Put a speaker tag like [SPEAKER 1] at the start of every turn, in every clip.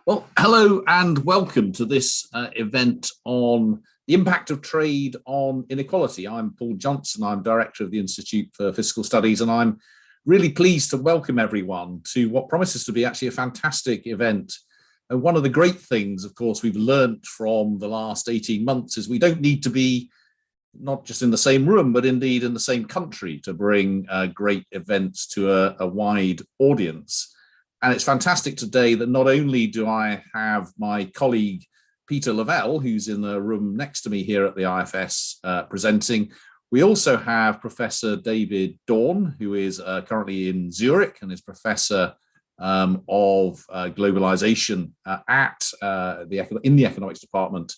[SPEAKER 1] Well, hello and welcome to this event on the impact of trade on inequality. I'm Paul Johnson, I'm Director of the Institute for Fiscal Studies, and I'm really pleased to welcome everyone to what promises to be actually a fantastic event. And one of the great things, of course, we've learned from the last 18 months is we don't need to be not just in the same room, but indeed in the same country to bring great events to a wide audience. And it's fantastic today that not only do I have my colleague Peter Lavelle, who's in the room next to me here at the IFS presenting, we also have Professor David Dorn, who is currently in Zurich and is Professor of globalization in the economics department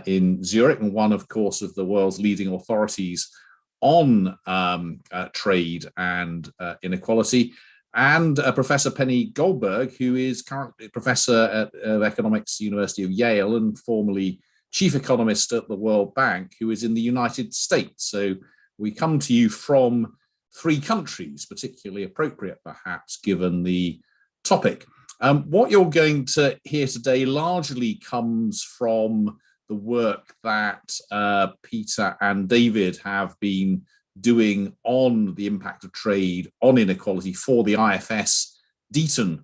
[SPEAKER 1] in Zurich, and one, of course, of the world's leading authorities on trade and inequality. And Professor Penny Goldberg, who is currently Professor of Economics, University of Yale, and formerly Chief Economist at the World Bank, who is in the United States. So we come to you from three countries, particularly appropriate, perhaps, given the topic. What you're going to hear today largely comes from the work that Peter and David have been doing on the impact of trade on inequality for the IFS Deaton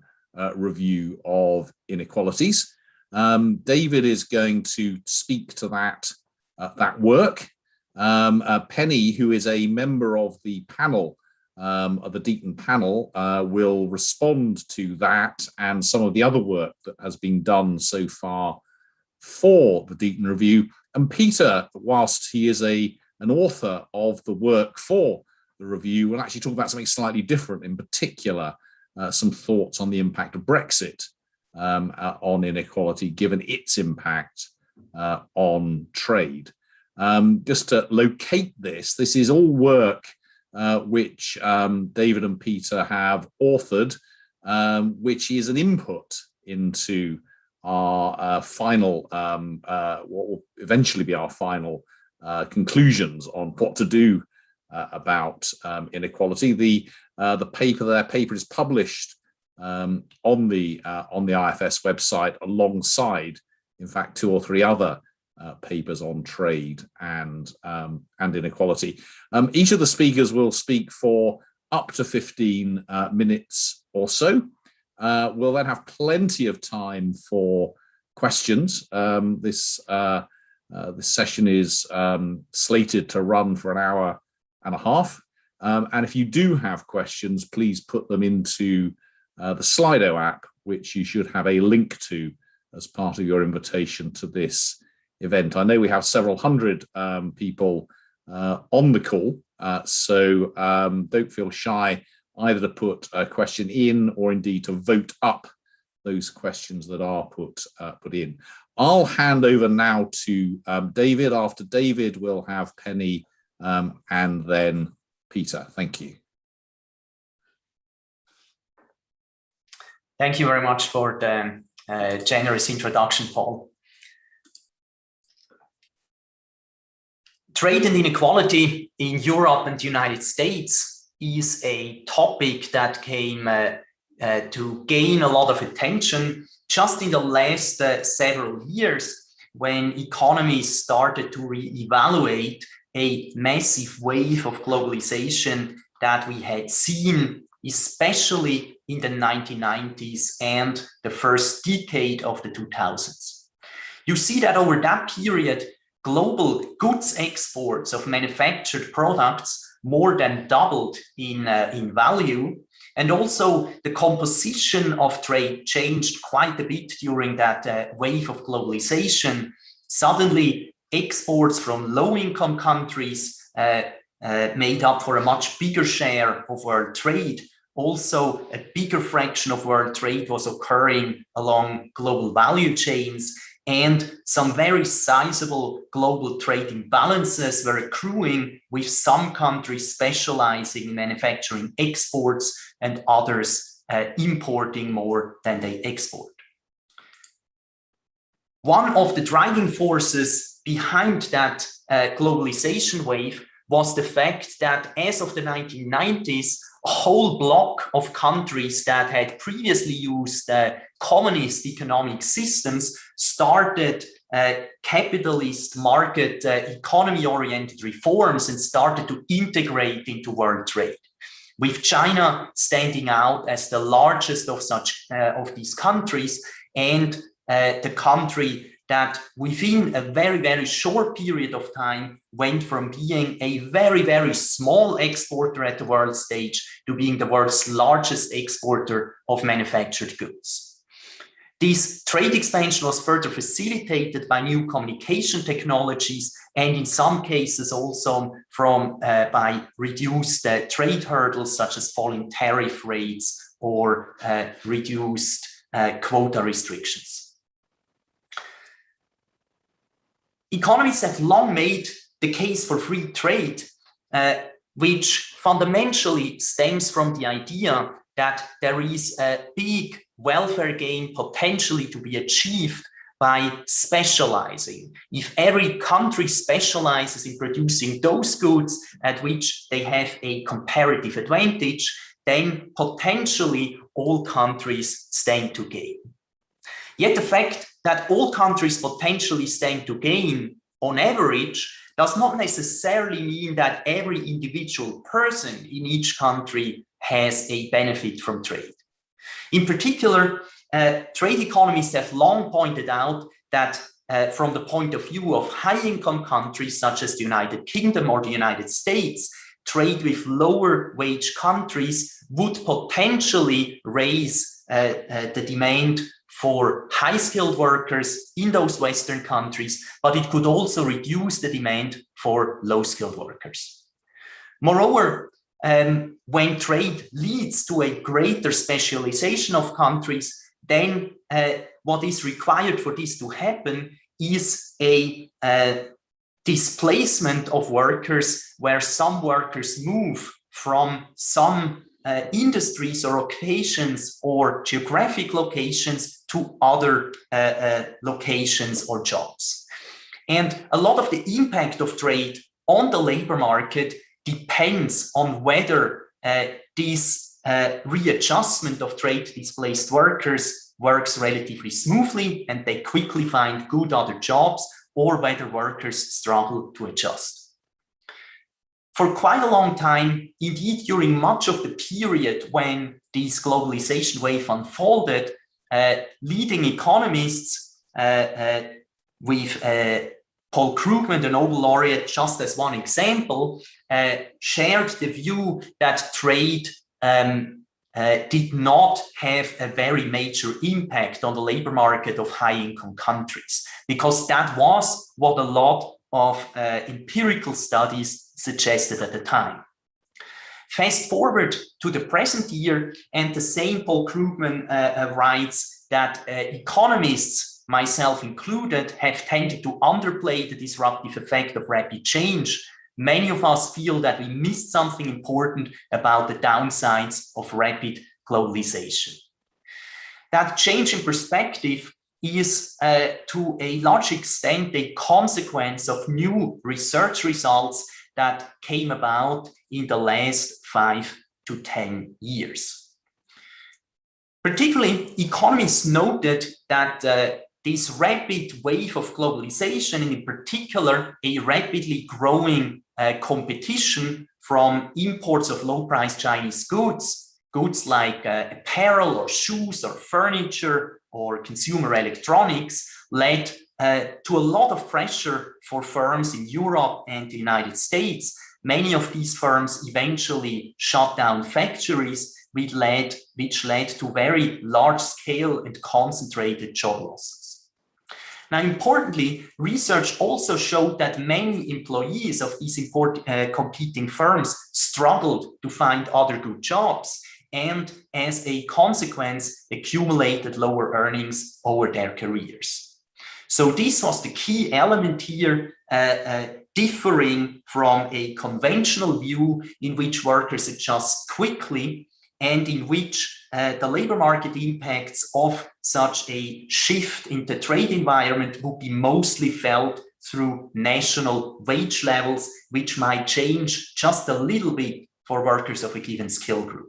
[SPEAKER 1] review of inequalities. David is going to speak to that work. Penny, who is a member of the panel, of the Deaton panel, will respond to that and some of the other work that has been done so far for the Deaton review. And Peter, whilst he is an author of the work for the review, will actually talk about something slightly different, in particular, some thoughts on the impact of Brexit on inequality, given its impact on trade. Just to locate this is all work which David and Peter have authored, which is an input into our final, what will eventually be our final conclusions on what to do about inequality. Their paper is published on the IFS website alongside, in fact, two or three other papers on trade and inequality. Each of the speakers will speak for up to 15 minutes or so. We'll then have plenty of time for questions. This session is slated to run for an hour and a half. And if you do have questions, please put them into the Slido app, which you should have a link to as part of your invitation to this event. I know we have several hundred people on the call, so don't feel shy either to put a question in or indeed to vote up those questions that are put in. I'll hand over now to David. After David, we'll have Penny and then Peter. Thank you.
[SPEAKER 2] Thank you very much for the generous introduction, Paul. Trade and inequality in Europe and the United States is a topic that came to gain a lot of attention just in the last several years, when economies started to reevaluate a massive wave of globalization that we had seen, especially in the 1990s and the first decade of the 2000s. You see that over that period, global goods exports of manufactured products more than doubled in value. And also the composition of trade changed quite a bit during that wave of globalization. Suddenly, exports from low-income countries made up for a much bigger share of world trade. Also, a bigger fraction of world trade was occurring along global value chains, and some very sizable global trade imbalances were accruing, with some countries specializing in manufacturing exports and others importing more than they export. One of the driving forces behind that globalization wave was the fact that as of the 1990s, whole block of countries that had previously used communist economic systems started capitalist market economy-oriented reforms and started to integrate into world trade, with China standing out as the largest of such of these countries, and the country that within a very, very short period of time went from being a very, very small exporter at the world stage to being the world's largest exporter of manufactured goods. This trade expansion was further facilitated by new communication technologies, and in some cases also by reduced trade hurdles such as falling tariff rates or reduced quota restrictions. Economists have long made the case for free trade, which fundamentally stems from the idea that there is a big welfare gain potentially to be achieved by specializing. If every country specializes in producing those goods at which they have a comparative advantage, then potentially all countries stand to gain. Yet the fact that all countries potentially stand to gain on average does not necessarily mean that every individual person in each country has a benefit from trade. In particular, trade economists have long pointed out that from the point of view of high-income countries such as the United Kingdom or the United States, trade with lower wage countries would potentially raise the demand for high-skilled workers in those Western countries, but it could also reduce the demand for low-skilled workers. Moreover, when trade leads to a greater specialization of countries, then what is required for this to happen is a displacement of workers, where some workers move from some industries or occupations or geographic locations to other locations or jobs. And a lot of the impact of trade on the labor market depends on whether this readjustment of trade displaced workers works relatively smoothly and they quickly find good other jobs, or whether workers struggle to adjust. For quite a long time, indeed during much of the period when this globalization wave unfolded, leading economists with Paul Krugman, the Nobel laureate, just as one example, shared the view that trade did not have a very major impact on the labor market of high-income countries, because that was what a lot of empirical studies suggested at the time. Fast forward to the present year, and the same Paul Krugman writes that economists, myself included, have tended to underplay the disruptive effect of rapid change. Many of us feel that we missed something important about the downsides of rapid globalization. That change in perspective is to a large extent a consequence of new research results that came about in the last 5 to 10 years. Particularly, economists noted that this rapid wave of globalization, and in particular, a rapidly growing competition from imports of low-priced Chinese goods, goods like apparel or shoes or furniture or consumer electronics, led to a lot of pressure for firms in Europe and the United States. Many of these firms eventually shut down factories, which led to very large-scale and concentrated job losses. Now, importantly, research also showed that many employees of these competing firms struggled to find other good jobs, and as a consequence, accumulated lower earnings over their careers. So this was the key element here, differing from a conventional view in which workers adjust quickly, and in which the labor market impacts of such a shift in the trade environment would be mostly felt through national wage levels, which might change just a little bit for workers of a given skill group.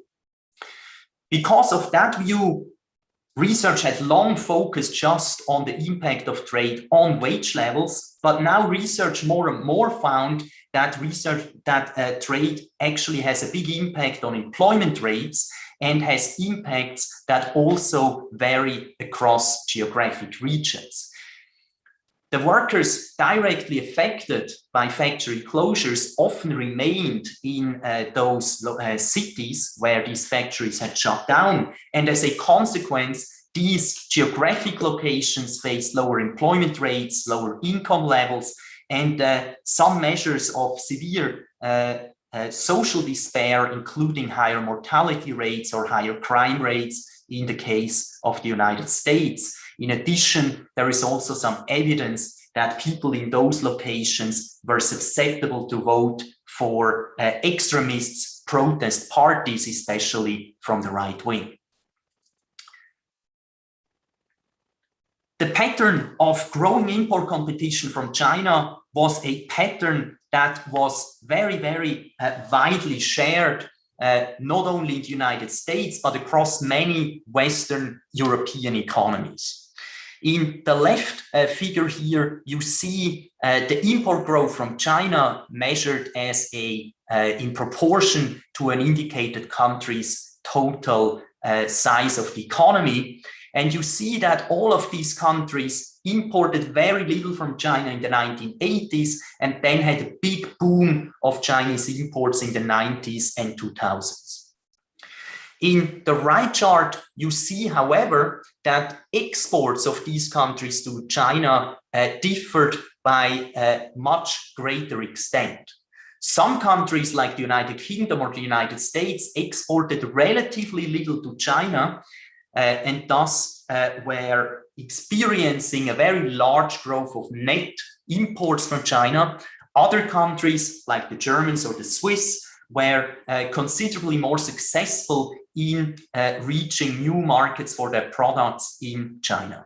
[SPEAKER 2] Because of that view, research had long focused just on the impact of trade on wage levels, but now research more and more found that trade actually has a big impact on employment rates and has impacts that also vary across geographic regions. The workers directly affected by factory closures often remained in those cities where these factories had shut down. And as a consequence, these geographic locations faced lower employment rates, lower income levels, and some measures of severe social despair, including higher mortality rates or higher crime rates in the case of the United States. In addition, there is also some evidence that people in those locations were susceptible to vote for extremists, protest parties, especially from the right wing. The pattern of growing import competition from China was a pattern that was very, very widely shared, not only in the United States, but across many Western European economies. In the left figure here, you see the import growth from China measured as in proportion to an indicated country's total size of the economy. And you see that all of these countries imported very little from China in the 1980s and then had a big boom of Chinese imports in the 90s and 2000s. In the right chart, you see, however, that exports of these countries to China differed by a much greater extent. Some countries like the United Kingdom or the United States exported relatively little to China and thus were experiencing a very large growth of net imports from China. Other countries like the Germans or the Swiss were considerably more successful in reaching new markets for their products in China.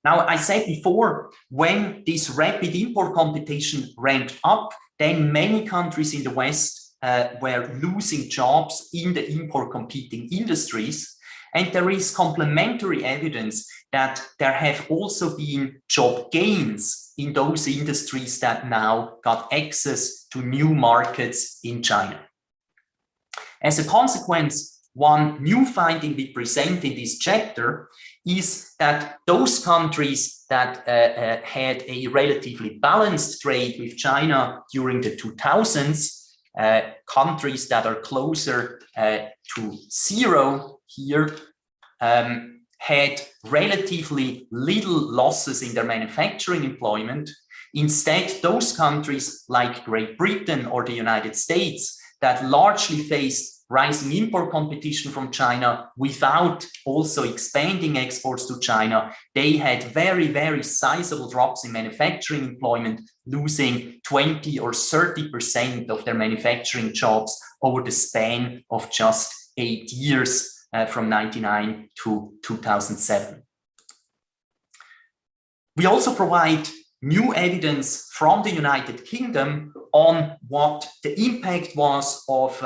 [SPEAKER 2] Now, I said before, when this rapid import competition ramped up, then many countries in the West were losing jobs in the import competing industries. And there is complementary evidence that there have also been job gains in those industries that now got access to new markets in China. As a consequence, one new finding we present in this chapter is that those countries that had a relatively balanced trade with China during the 2000s, countries that are closer to zero here, had relatively little losses in their manufacturing employment. Instead, those countries like Great Britain or the United States that largely faced rising import competition from China without also expanding exports to China, they had very, very sizable drops in manufacturing employment, losing 20 or 30% of their manufacturing jobs over the span of just 8 years from 1999 to 2007. We also provide new evidence from the United Kingdom on what the impact was of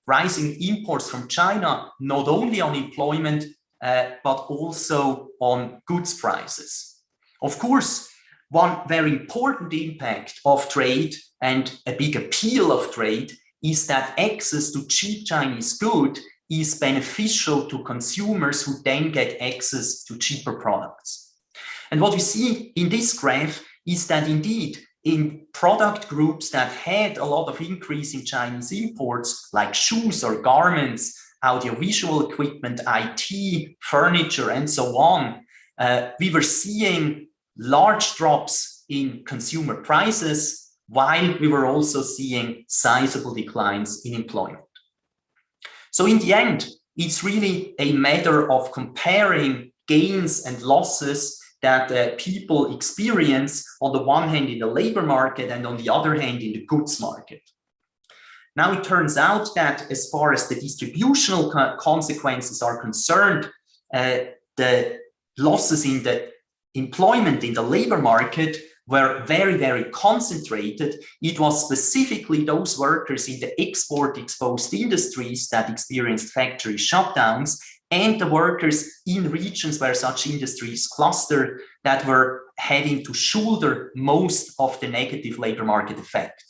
[SPEAKER 2] rising imports from China, not only on employment, but also on goods prices. Of course, one very important impact of trade and a big appeal of trade is that access to cheap Chinese goods is beneficial to consumers who then get access to cheaper products. And what we see in this graph is that indeed in product groups that had a lot of increase in Chinese imports, like shoes or garments, audiovisual equipment, IT, furniture, and so on, we were seeing large drops in consumer prices, while we were also seeing sizable declines in employment. So in the end, it's really a matter of comparing gains and losses that people experience on the one hand in the labor market and on the other hand in the goods market. Now it turns out that as far as the distributional consequences are concerned, the losses in the employment in the labor market were very, very concentrated. It was specifically those workers in the export-exposed industries that experienced factory shutdowns, and the workers in regions where such industries clustered that were having to shoulder most of the negative labor market effect.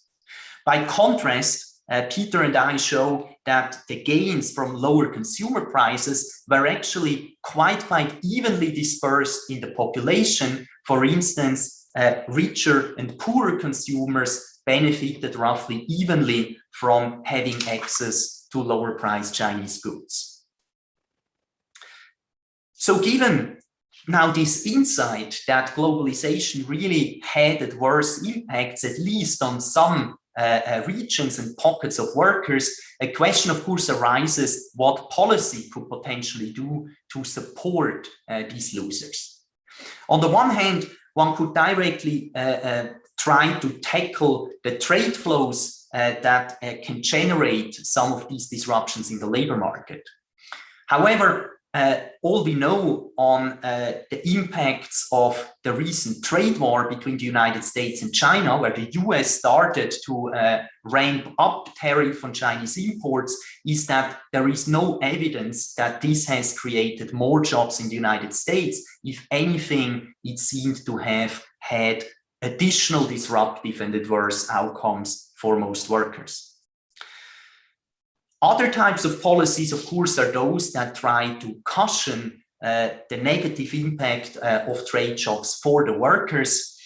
[SPEAKER 2] By contrast, Peter and I show that the gains from lower consumer prices were actually quite evenly dispersed in the population. For instance, richer and poorer consumers benefited roughly evenly from having access to lower priced Chinese goods. So given now this insight that globalization really had adverse impacts, at least on some regions and pockets of workers, a question of course arises what policy could potentially do to support these losers. On the one hand, one could directly try to tackle the trade flows that can generate some of these disruptions in the labor market. However, all we know on the impacts of the recent trade war between the United States and China, where the US started to ramp up tariff on Chinese imports, is that there is no evidence that this has created more jobs in the United States. If anything, it seemed to have had additional disruptive and adverse outcomes for most workers. Other types of policies, of course, are those that try to cushion the negative impact of trade shocks for the workers.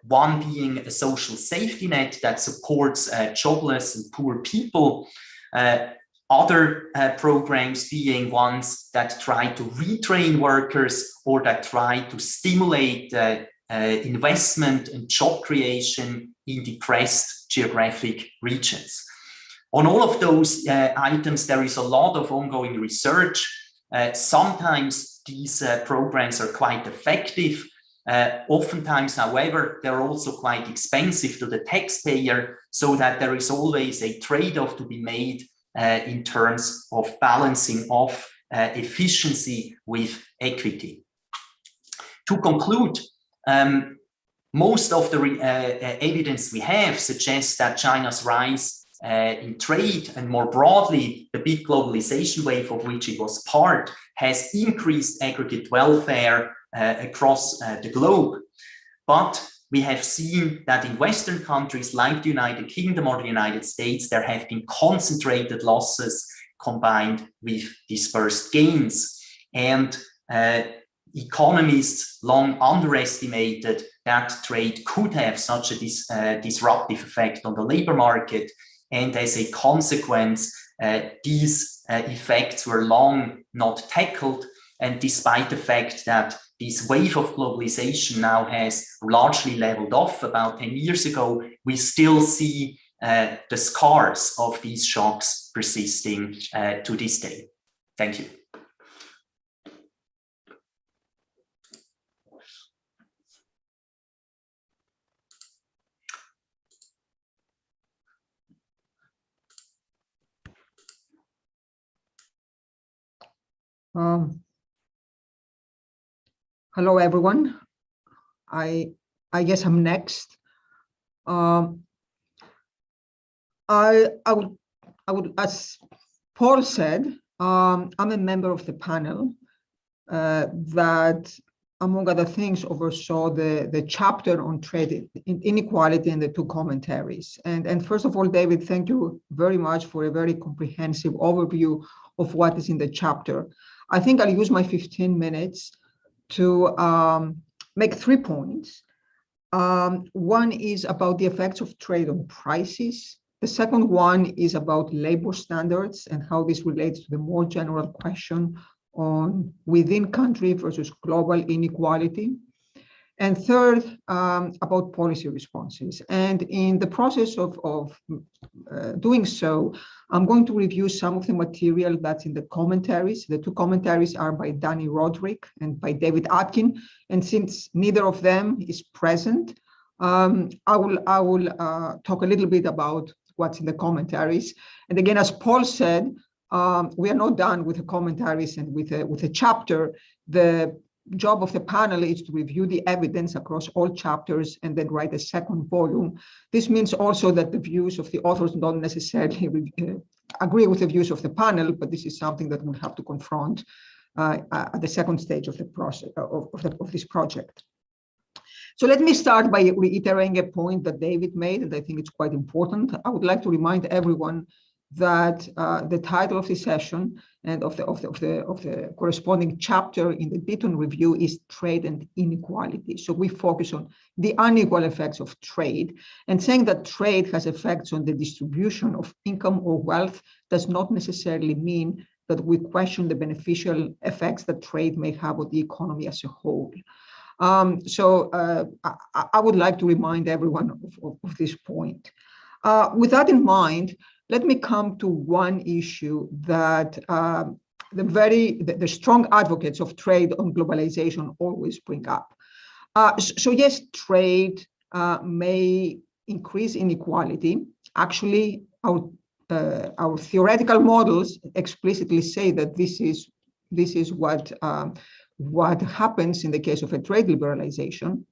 [SPEAKER 2] One being a social safety net that supports jobless and poor people. Other programs being ones that try to retrain workers or that try to stimulate investment and job creation in depressed geographic regions. On all of those items, there is a lot of ongoing research. Sometimes these programs are quite effective. Oftentimes, however, they're also quite expensive to the taxpayer, so that there is always a trade-off to be made in terms of balancing off efficiency with equity. To conclude, most of the evidence we have suggests that China's rise in trade and more broadly the big globalization wave of which it was part has increased aggregate welfare across the globe. But we have seen that in Western countries like the United Kingdom or the United States, there have been concentrated losses combined with dispersed gains. And economists long underestimated that trade could have such a disruptive effect on the labor market. And as a consequence, these effects were long not tackled. And despite the fact that this wave of globalization now has largely leveled off about 10 years ago, we still see the scars of these shocks persisting to this day. Thank you.
[SPEAKER 3] Hello, everyone. I guess I'm next. I would, as Paul said, I'm a member of the panel that, among other things, oversaw the chapter on trade inequality and the two commentaries. And first of all, David, thank you very much for a very comprehensive overview of what is in the chapter. I think I'll use my 15 minutes to make 3 points. One is about the effects of trade on prices. The second one is about labor standards and how this relates to the more general question on within country versus global inequality. And third, about policy responses. And in the process of doing so, I'm going to review some of the material that's in the commentaries. The 2 commentaries are by Danny Roderick and by David Atkin. And since neither of them is present, I will talk a little bit about what's in the commentaries. And again, as Paul said, we are not done with the commentaries and with a chapter. job of the panel is to review the evidence across all chapters and then write a second volume. This means also that the views of the authors don't necessarily agree with the views of the panel, but this is something that we'll have to confront at the second stage of the process of this project. So let me start by reiterating a point that David made, and I think it's quite important. I would like to remind everyone that the title of the session and of the corresponding chapter in the Beaton Review is Trade and Inequality. So we focus on the unequal effects of trade, and saying that trade has effects on the distribution of income or wealth does not necessarily mean that we question the beneficial effects that trade may have on the economy as a whole. I would like to remind everyone of this point. With that in mind, let me come to one issue that the strong advocates of trade on globalization always bring up. So yes, trade may increase inequality. Actually, our theoretical models explicitly say that this is what happens in the case of a trade liberalization.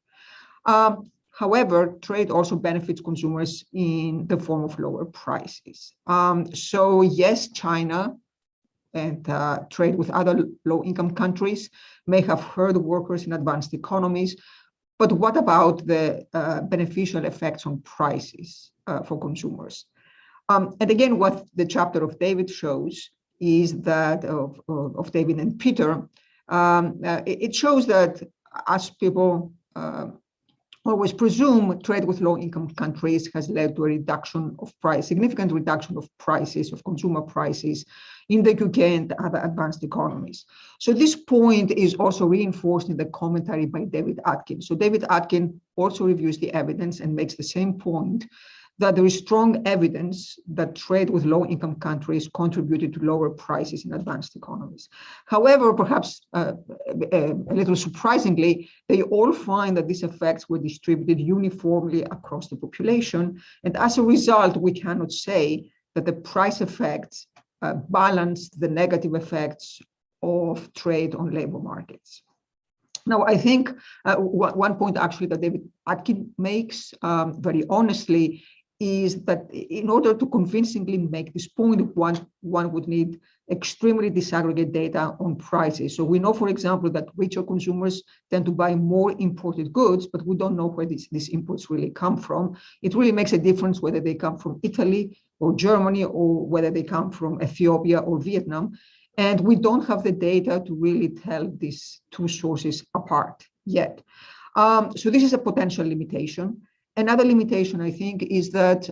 [SPEAKER 3] However, trade also benefits consumers in the form of lower prices. So yes, China and trade with other low-income countries may have hurt workers in advanced economies, but what about the beneficial effects on prices for consumers? And again, what the chapter of David shows is that of David and Peter, it shows that as people always presume, trade with low-income countries has led to a reduction of price, significant reduction of prices, of consumer prices in the UK and other advanced economies. So this point is also reinforced in the commentary by David Atkin. So David Atkin also reviews the evidence and makes the same point, that there is strong evidence that trade with low-income countries contributed to lower prices in advanced economies. However, perhaps a little surprisingly, they all find that these effects were distributed uniformly across the population, and as a result, we cannot say that the price effects balanced the negative effects of trade on labor markets. Now, I think one point actually that David Atkin makes very honestly is that in order to convincingly make this point, one would need extremely disaggregated data on prices. So we know, for example, that richer consumers tend to buy more imported goods, but we don't know where these imports really come from. It really makes a difference whether they come from Italy or Germany, or whether they come from Ethiopia or Vietnam. And we don't have the data to really tell these two sources apart yet. So this is a potential limitation. Another limitation, I think, is that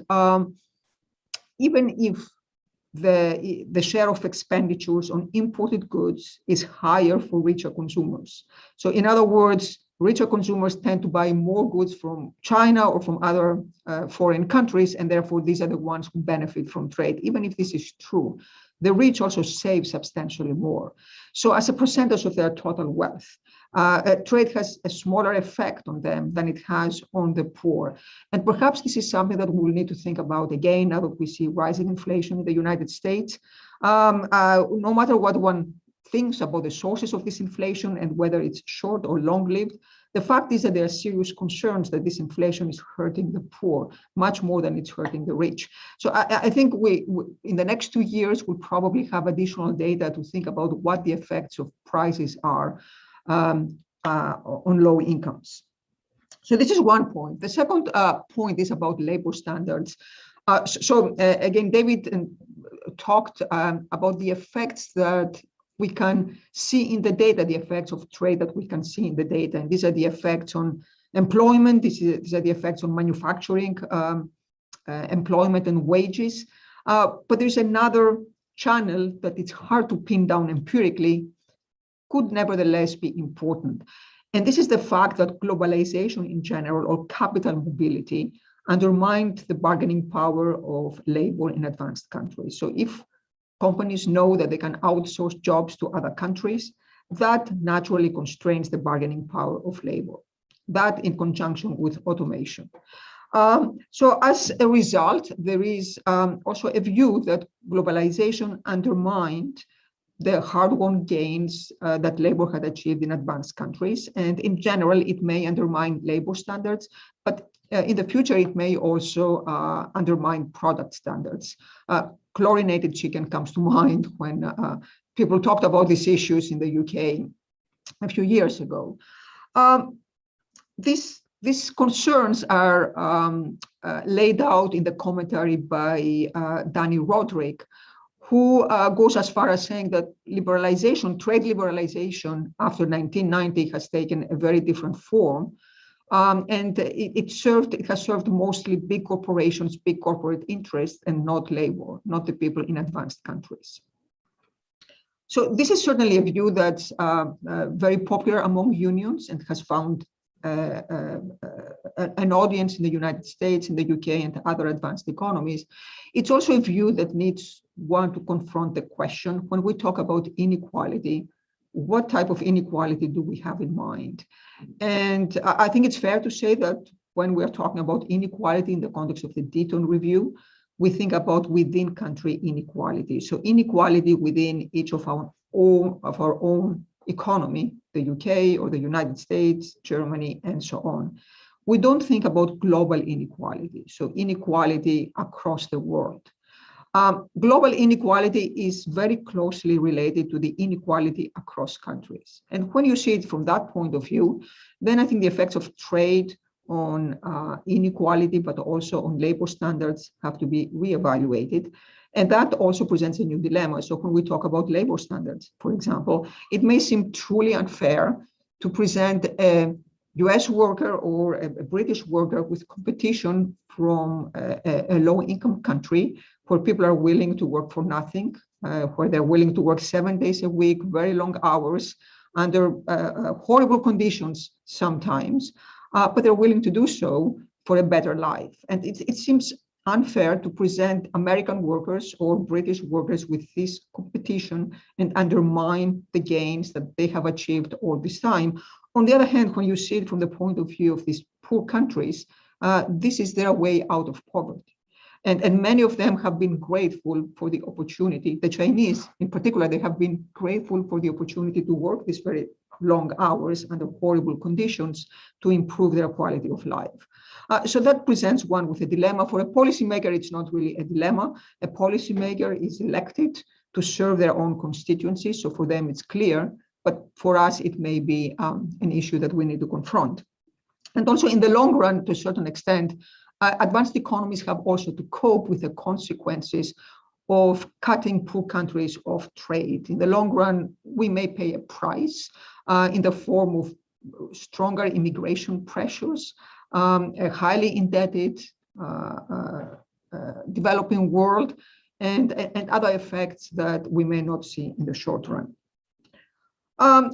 [SPEAKER 3] even if the share of expenditures on imported goods is higher for richer consumers. So in other words, richer consumers tend to buy more goods from China or from other foreign countries, and therefore these are the ones who benefit from trade. Even if this is true, the rich also save substantially more. So as a percentage of their total wealth, trade has a smaller effect on them than it has on the poor. And perhaps this is something that we'll need to think about again now that we see rising inflation in the United States. No matter what one thinks about the sources of this inflation and whether it's short or long-lived, the fact is that there are serious concerns that this inflation is hurting the poor much more than it's hurting the rich. So I think we in the next 2 years, we'll probably have additional data to think about what the effects of prices are on low incomes. So this is one point. The second point is about labor standards. Again, David talked about the effects that we can see in the data, the effects of trade that we can see in the data. And these are the effects on employment. These are the effects on manufacturing, employment and wages. But there's another channel that it's hard to pin down empirically, could nevertheless be important. And this is the fact that globalization in general, or capital mobility, undermined the bargaining power of labor in advanced countries. So if companies know that they can outsource jobs to other countries, that naturally constrains the bargaining power of labor, that in conjunction with automation. So as a result, there is also a view that globalization undermined the hard-won gains that labor had achieved in advanced countries. And in general, it may undermine labor standards, but in the future, it may also undermine product standards. Chlorinated chicken comes to mind when people talked about these issues in the UK a few years ago. These concerns are laid out in the commentary by Danny Roderick, who goes as far as saying that liberalization, trade liberalization after 1990 has taken a very different form. And it has served mostly big corporations, big corporate interests, and not labor, not the people in advanced countries. So this is certainly a view that's very popular among unions and has found an audience in the United States, in the UK, and other advanced economies. It's also a view that needs one to confront the question, when we talk about inequality, what type of inequality do we have in mind? And I think it's fair to say that when we're talking about inequality in the context of the Deaton Review, we think about within country inequality. So inequality within each of our own economy, the UK or the United States, Germany, and so on. We don't think about global inequality, so inequality across the world. Global inequality is very closely related to the inequality across countries. And when you see it from that point of view, then I think the effects of trade on inequality, but also on labor standards, have to be reevaluated. And that also presents a new dilemma. So when we talk about labor standards, for example, it may seem truly unfair to present a US worker or a British worker with competition from a low-income country where people are willing to work for nothing, where they're willing to work 7 days a week, very long hours, under horrible conditions sometimes, but they're willing to do so for a better life. And it seems unfair to present American workers or British workers with this competition and undermine the gains that they have achieved all this time. On the other hand, when you see it from the point of view of these poor countries, this is their way out of poverty. And many of them have been grateful for the opportunity. The Chinese, in particular, they have been grateful for the opportunity to work these very long hours under horrible conditions to improve their quality of life. So that presents one with a dilemma. For a policymaker, it's not really a dilemma. A policymaker is elected to serve their own constituency. So for them, it's clear. But for us, it may be an issue that we need to confront. And also in the long run, to a certain extent, advanced economies have also to cope with the consequences of cutting poor countries off trade. In the long run, we may pay a price in the form of stronger immigration pressures, a highly indebted developing world, and other effects that we may not see in the short run.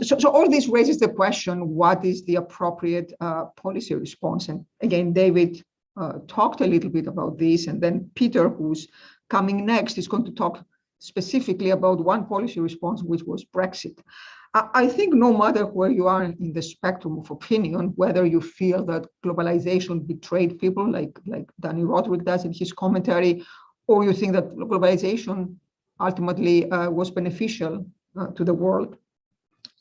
[SPEAKER 3] So all this raises the question, what is the appropriate policy response? And again, David talked a little bit about this, and then Peter, who's coming next, is going to talk specifically about one policy response, which was Brexit. I think no matter where you are in the spectrum of opinion, whether you feel that globalization betrayed people like Danny Roderick does in his commentary, or you think that globalization ultimately was beneficial to the world.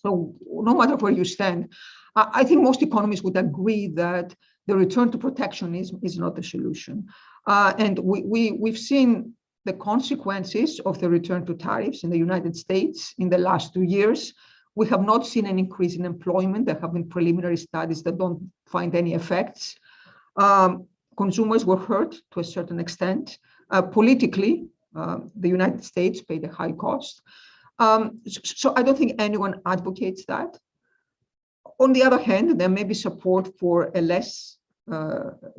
[SPEAKER 3] So no matter where you stand, I think most economists would agree that the return to protectionism is not the solution. And we've seen the consequences of the return to tariffs in the United States in the last 2 years. We have not seen an increase in employment. There have been preliminary studies that don't find any effects. Consumers were hurt to a certain extent. Politically, the United States paid a high cost. So I don't think anyone advocates that. On the other hand, there may be support for a less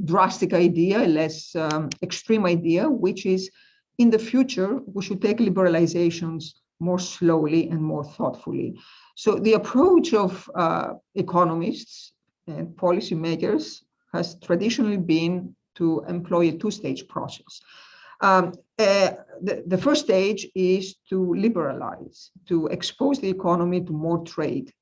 [SPEAKER 3] drastic idea, a less extreme idea, which is in the future, we should take liberalizations more slowly and more thoughtfully. So the approach of economists and policymakers has traditionally been to employ a two-stage process. The first stage is to liberalize, to expose the economy to more trade,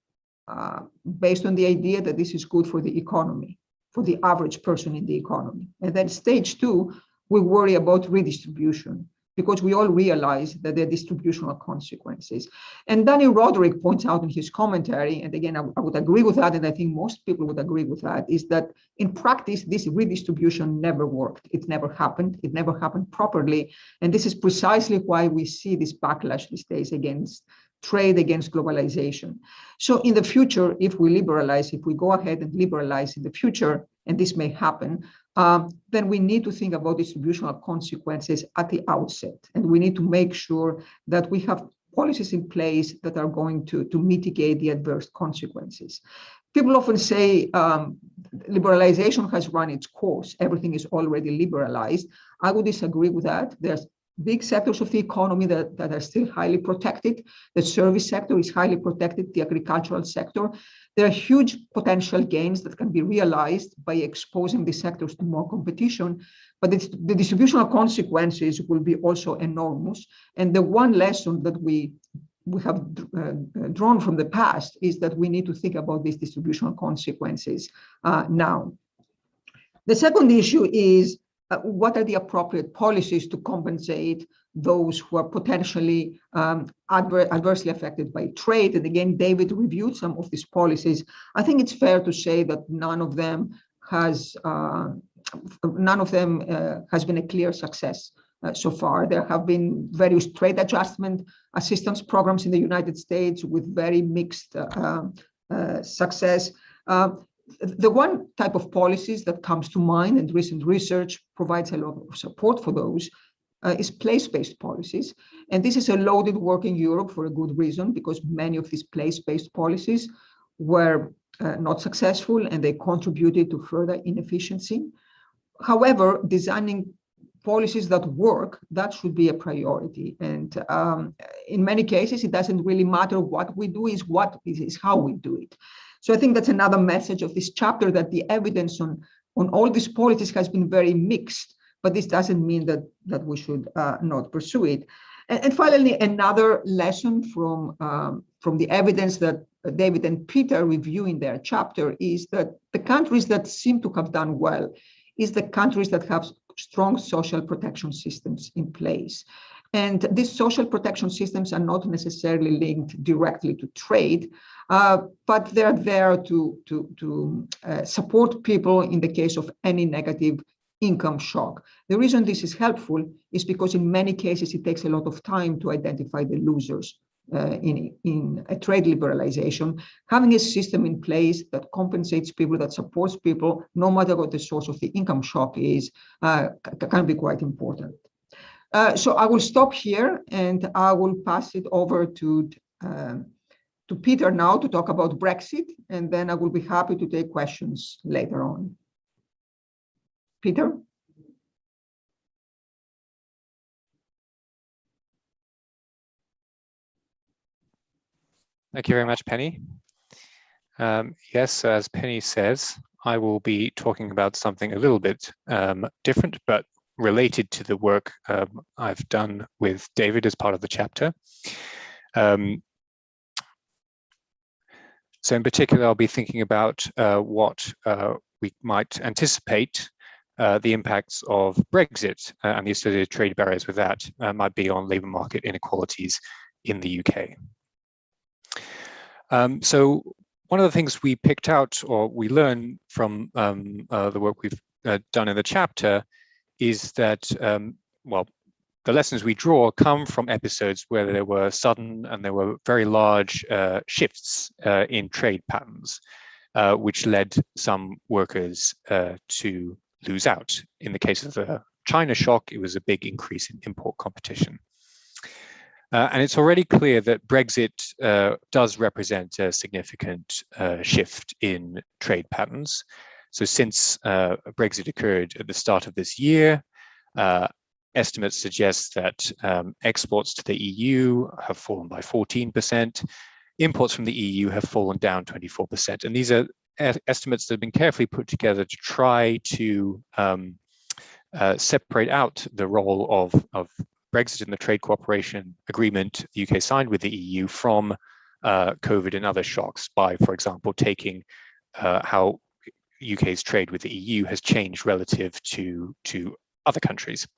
[SPEAKER 3] based on the idea that this is good for the economy, for the average person in the economy. And then stage two, we worry about redistribution, because we all realize that there are distributional consequences. And Daniel Roderick points out in his commentary, and again, I would agree with that, and I think most people would agree with that, is that in practice, this redistribution never worked. It never happened. It never happened properly. And this is precisely why we see this backlash these days against trade, against globalization. So in the future, if we go ahead and liberalize in the future, and this may happen, then we need to think about distributional consequences at the outset. And we need to make sure that we have policies in place that are going to mitigate the adverse consequences. People often say liberalization has run its course. Everything is already liberalized. I would disagree with that. There's big sectors of the economy that are still highly protected. The service sector is highly protected, the agricultural sector. There are huge potential gains that can be realized by exposing these sectors to more competition, but the distributional consequences will be also enormous. And the one lesson that we have drawn from the past is that we need to think about these distributional consequences now. The second issue is what are the appropriate policies to compensate those who are potentially adversely affected by trade? And again, David reviewed some of these policies. I think it's fair to say that none of them has been a clear success so far. There have been various trade adjustment assistance programs in the United States with very mixed success. The one type of policies that comes to mind, and recent research provides a lot of support for those, is place-based policies. And this is a loaded word in Europe for a good reason, because many of these place-based policies were not successful and they contributed to further inefficiency. However, designing policies that work, that should be a priority. And in many cases, it doesn't really matter what we do, is how we do it. So I think that's another message of this chapter, that the evidence on all these policies has been very mixed, but this doesn't mean that we should not pursue it. And finally, another lesson from the evidence that David and Peter review in their chapter is that the countries that seem to have done well is the countries that have strong social protection systems in place. And these social protection systems are not necessarily linked directly to trade, but they're there to support people in the case of any negative income shock. The reason this is helpful is because in many cases, it takes a lot of time to identify the losers in a trade liberalization. Having a system in place that compensates people, that supports people, no matter what the source of the income shock is, can be quite important. So I will stop here and I will pass it over to Peter now to talk about Brexit, and then I will be happy to take questions later on. Peter?
[SPEAKER 4] Thank you very much, Penny. Yes, as Penny says, I will be talking about something a little bit different, but related to the work I've done with David as part of the chapter. So in particular, I'll be thinking about what we might anticipate the impacts of Brexit and the associated trade barriers with that might be on labour market inequalities in the UK. So one of the things we picked out or we learned from the work we've done in the chapter is that, well, the lessons we draw come from episodes where there were sudden and there were very large shifts in trade patterns, which led some workers to lose out. In the case of the China shock, it was a big increase in import competition. And it's already clear that Brexit does represent a significant shift in trade patterns. So since Brexit occurred at the start of this year, estimates suggest that exports to the EU have fallen by 14%, imports from the EU have fallen down 24%. And these are estimates that have been carefully put together to try to separate out the role of Brexit and the trade cooperation agreement the UK signed with the EU from COVID and other shocks by, for example, taking how UK's trade with the EU has changed relative to other countries.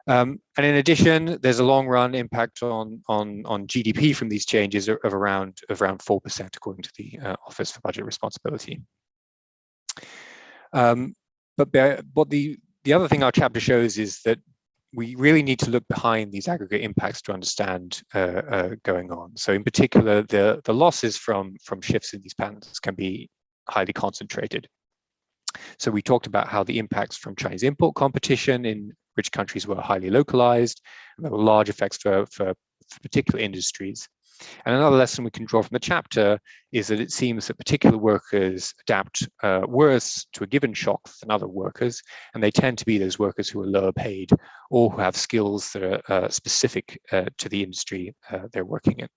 [SPEAKER 4] And in addition, there's a long run impact on GDP from these changes of around 4%, according to the Office for Budget Responsibility. But what the other thing our chapter shows is that we really need to look behind these aggregate impacts to understand going on. So in particular, the losses from shifts in these patterns can be highly concentrated. So we talked about how the impacts from Chinese import competition in rich countries were highly localized, and there were large effects for particular industries. And another lesson we can draw from the chapter is that it seems that particular workers adapt worse to a given shock than other workers, and they tend to be those workers who are lower paid or who have skills that are specific to the industry they're working in.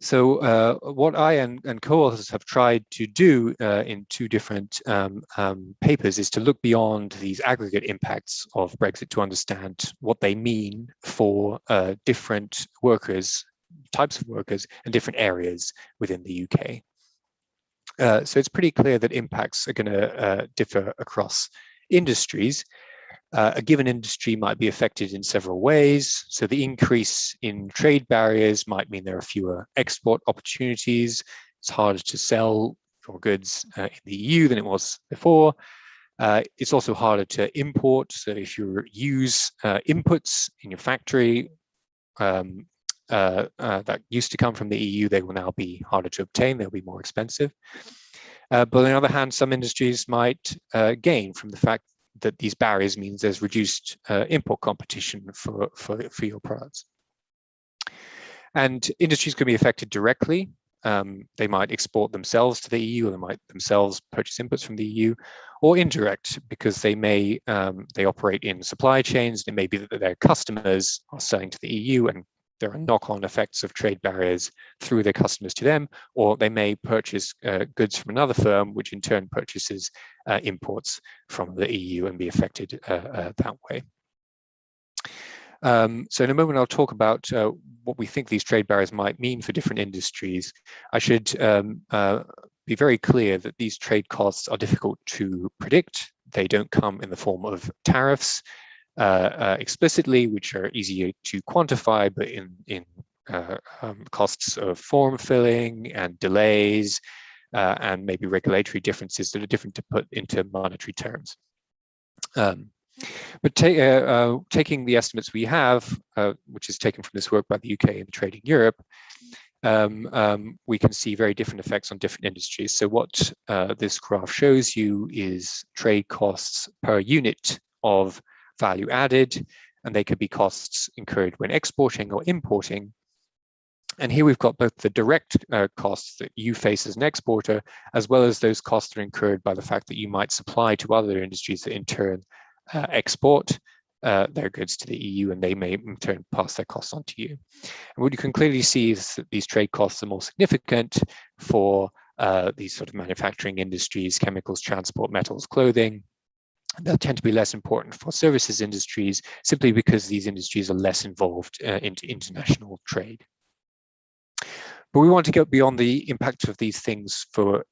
[SPEAKER 4] So what I and co-authors have tried to do in two different papers is to look beyond these aggregate impacts of Brexit to understand what they mean for different workers, types of workers, and different areas within the UK. So it's pretty clear that impacts are going to differ across industries. A given industry might be affected in several ways. So the increase in trade barriers might mean there are fewer export opportunities. It's harder to sell your goods in the EU than it was before. It's also harder to import. So if you use inputs in your factory that used to come from the EU, they will now be harder to obtain. They'll be more expensive. But on the other hand, some industries might gain from the fact that these barriers means there's reduced import competition for your products. And industries can be affected directly. They might export themselves to the EU, or they might themselves purchase inputs from the EU, or indirect, because they may they operate in supply chains. It may be that their customers are selling to the EU, and there are knock-on effects of trade barriers through their customers to them, or they may purchase goods from another firm, which in turn purchases imports from the EU and be affected that way. So in a moment, I'll talk about what we think these trade barriers might mean for different industries. I should be very clear that these trade costs are difficult to predict. They don't come in the form of tariffs explicitly, which are easier to quantify, but in costs of form filling and delays and maybe regulatory differences that are different to put into monetary terms. But taking the estimates we have, which is taken from this work by the UK and Trading Europe, we can see very different effects on different industries. So what this graph shows you is trade costs per unit of value added, and they could be costs incurred when exporting or importing. And here we've got both the direct costs that you face as an exporter, as well as those costs that are incurred by the fact that you might supply to other industries that in turn export their goods to the EU, and they may in turn pass their costs on to you. And what you can clearly see is that these trade costs are more significant for these sort of manufacturing industries, chemicals, transport, metals, clothing. They'll tend to be less important for services industries, simply because these industries are less involved into international trade. But we want to go beyond the impact of these things on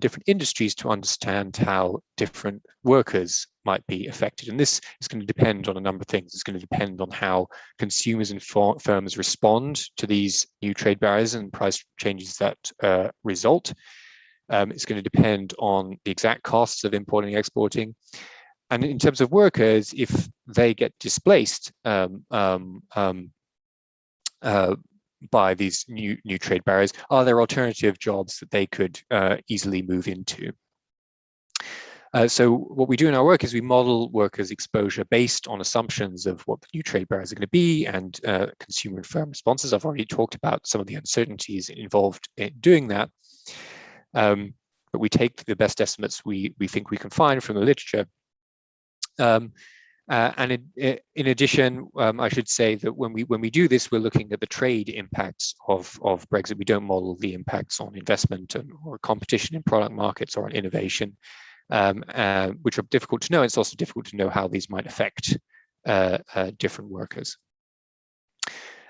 [SPEAKER 4] different industries to understand how different workers might be affected. And this is going to depend on a number of things. It's going to depend on how consumers and firms respond to these new trade barriers and price changes that result. It's going to depend on the exact costs of importing and exporting. And in terms of workers, if they get displaced by these new trade barriers, are there alternative jobs that they could easily move into? So what we do in our work is we model workers' exposure based on assumptions of what the new trade barriers are going to be and consumer and firm responses. I've already talked about some of the uncertainties involved in doing that. But we take the best estimates we think we can find from the literature. And in addition, I should say that when we do this, we're looking at the trade impacts of Brexit. We don't model the impacts on investment or competition in product markets or on innovation, which are difficult to know. It's also difficult to know how these might affect different workers.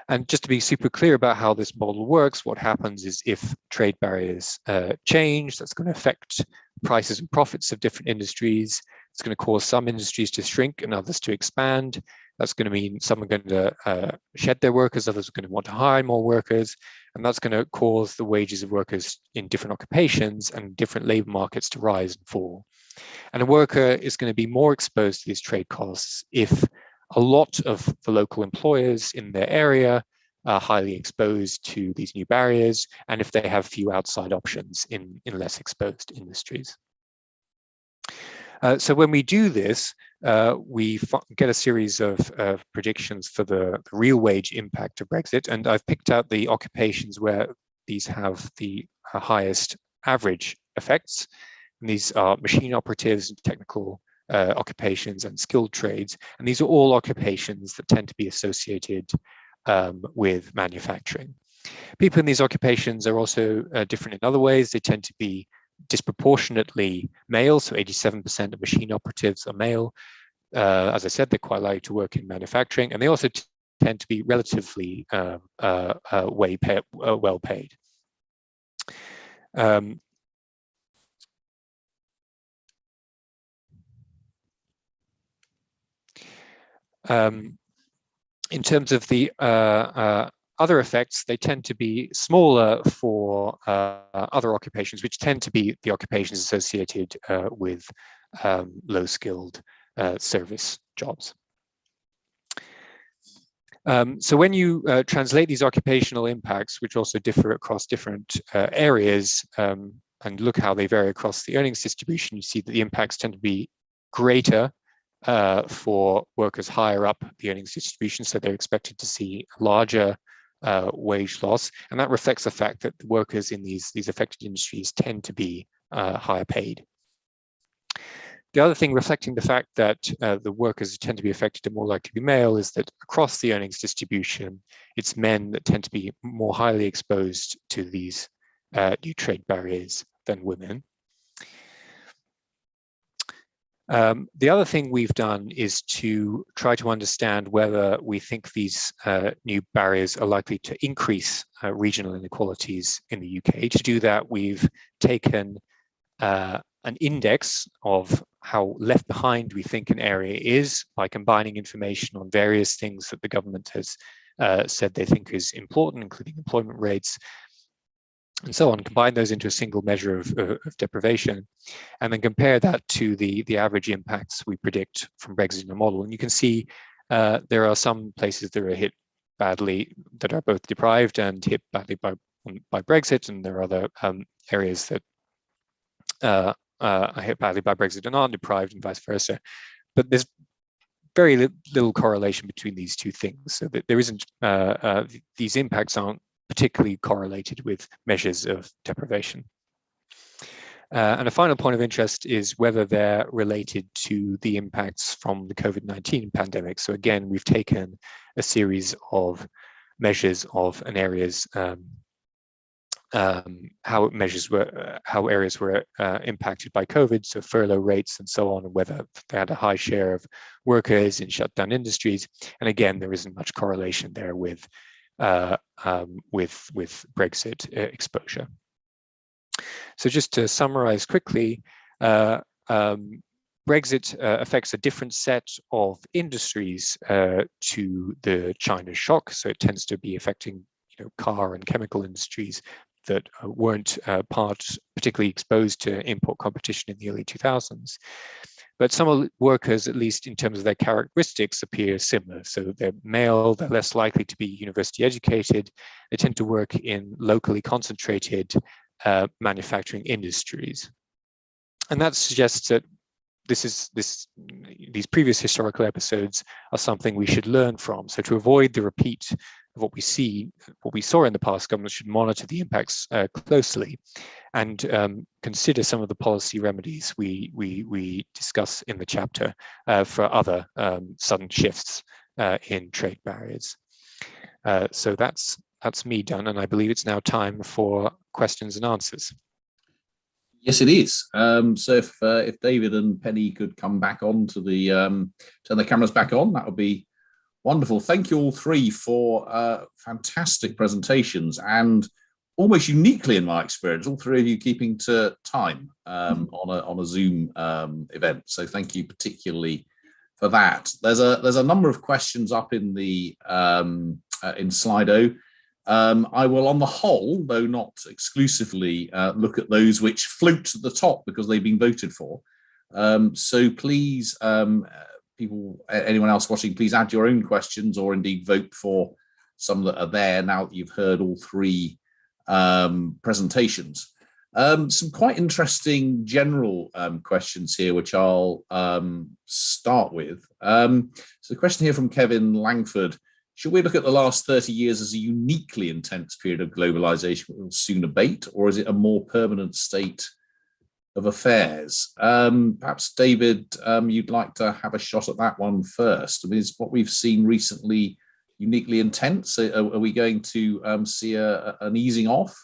[SPEAKER 4] And just to be super clear about how this model works, what happens is if trade barriers change, that's going to affect prices and profits of different industries. It's going to cause some industries to shrink and others to expand. That's going to mean some are going to shed their workers, others are going to want to hire more workers, and that's going to cause the wages of workers in different occupations and different labor markets to rise and fall. And a worker is going to be more exposed to these trade costs if a lot of the local employers in their area are highly exposed to these new barriers, and if they have few outside options in less exposed industries. So when we do this, we get a series of predictions for the real wage impact of Brexit, and I've picked out the occupations where these have the highest average effects. And these are machine operatives and technical occupations and skilled trades. And these are all occupations that tend to be associated with manufacturing. People in these occupations are also different in other ways. They tend to be disproportionately male, so 87% of machine operatives are male. As I said, they're quite likely to work in manufacturing, and they also tend to be relatively well paid. In terms of the other effects, they tend to be smaller for other occupations, which tend to be the occupations associated with low-skilled service jobs. So when you translate these occupational impacts, which also differ across different areas, and look how they vary across the earnings distribution, you see that the impacts tend to be greater for workers higher up the earnings distribution, so they're expected to see larger wage loss, and that reflects the fact that the workers in these affected industries tend to be higher paid. The other thing reflecting the fact that the workers who tend to be affected are more likely to be male is that across the earnings distribution, it's men that tend to be more highly exposed to these new trade barriers than women. The other thing we've done is to try to understand whether we think these new barriers are likely to increase regional inequalities in the UK. To do that, we've taken an index of how left behind we think an area is by combining information on various things that the government has said they think is important, including employment rates, and so on, combine those into a single measure of deprivation, and then compare that to the average impacts we predict from Brexit in the model. And you can see there are some places that are hit badly, that are both deprived and hit badly by Brexit, and there are other areas that are hit badly by Brexit and aren't deprived, and vice versa. But there's very little correlation between these two things, so that there isn't, these impacts aren't particularly correlated with measures of deprivation. And a final point of interest is whether they're related to the impacts from the COVID-19 pandemic. So again, we've taken a series of measures of an area's how areas were impacted by COVID, so furlough rates and so on, and whether they had a high share of workers in shutdown industries. And again, there isn't much correlation there with Brexit exposure. So just to summarize quickly, Brexit affects a different set of industries to the China shock. So it tends to be affecting, car and chemical industries that weren't particularly exposed to import competition in the early 2000s. But some workers, at least in terms of their characteristics, appear similar. So they're male, they're less likely to be university educated, they tend to work in locally concentrated manufacturing industries. And that suggests that these previous historical episodes are something we should learn from. So to avoid the repeat of what we saw in the past, governments should monitor the impacts closely and consider some of the policy remedies we discuss in the chapter for other sudden shifts in trade barriers. So that's me done, and I believe it's now time for questions and answers.
[SPEAKER 1] Yes, it is. So if David and Penny could come back on to turn the cameras back on, that would be Wonderful. Thank you all three for fantastic presentations, and almost uniquely in my experience, all three of you keeping to time on a Zoom event. So thank you particularly for that. There's a number of questions up in the in Slido. I will, on the whole, though not exclusively, look at those which float to the top because they've been voted for. So please, anyone else watching, please add your own questions or indeed vote for some that are there now that you've heard all three presentations. Some quite interesting general questions here, which I'll start with. So a question here from Kevin Langford. Should we look at the last 30 years as a uniquely intense period of globalization that will soon abate, or is it a more permanent state of affairs? Perhaps, David, you'd like to have a shot at that one first. I mean, is what we've seen recently uniquely intense? Are we going to see an easing off?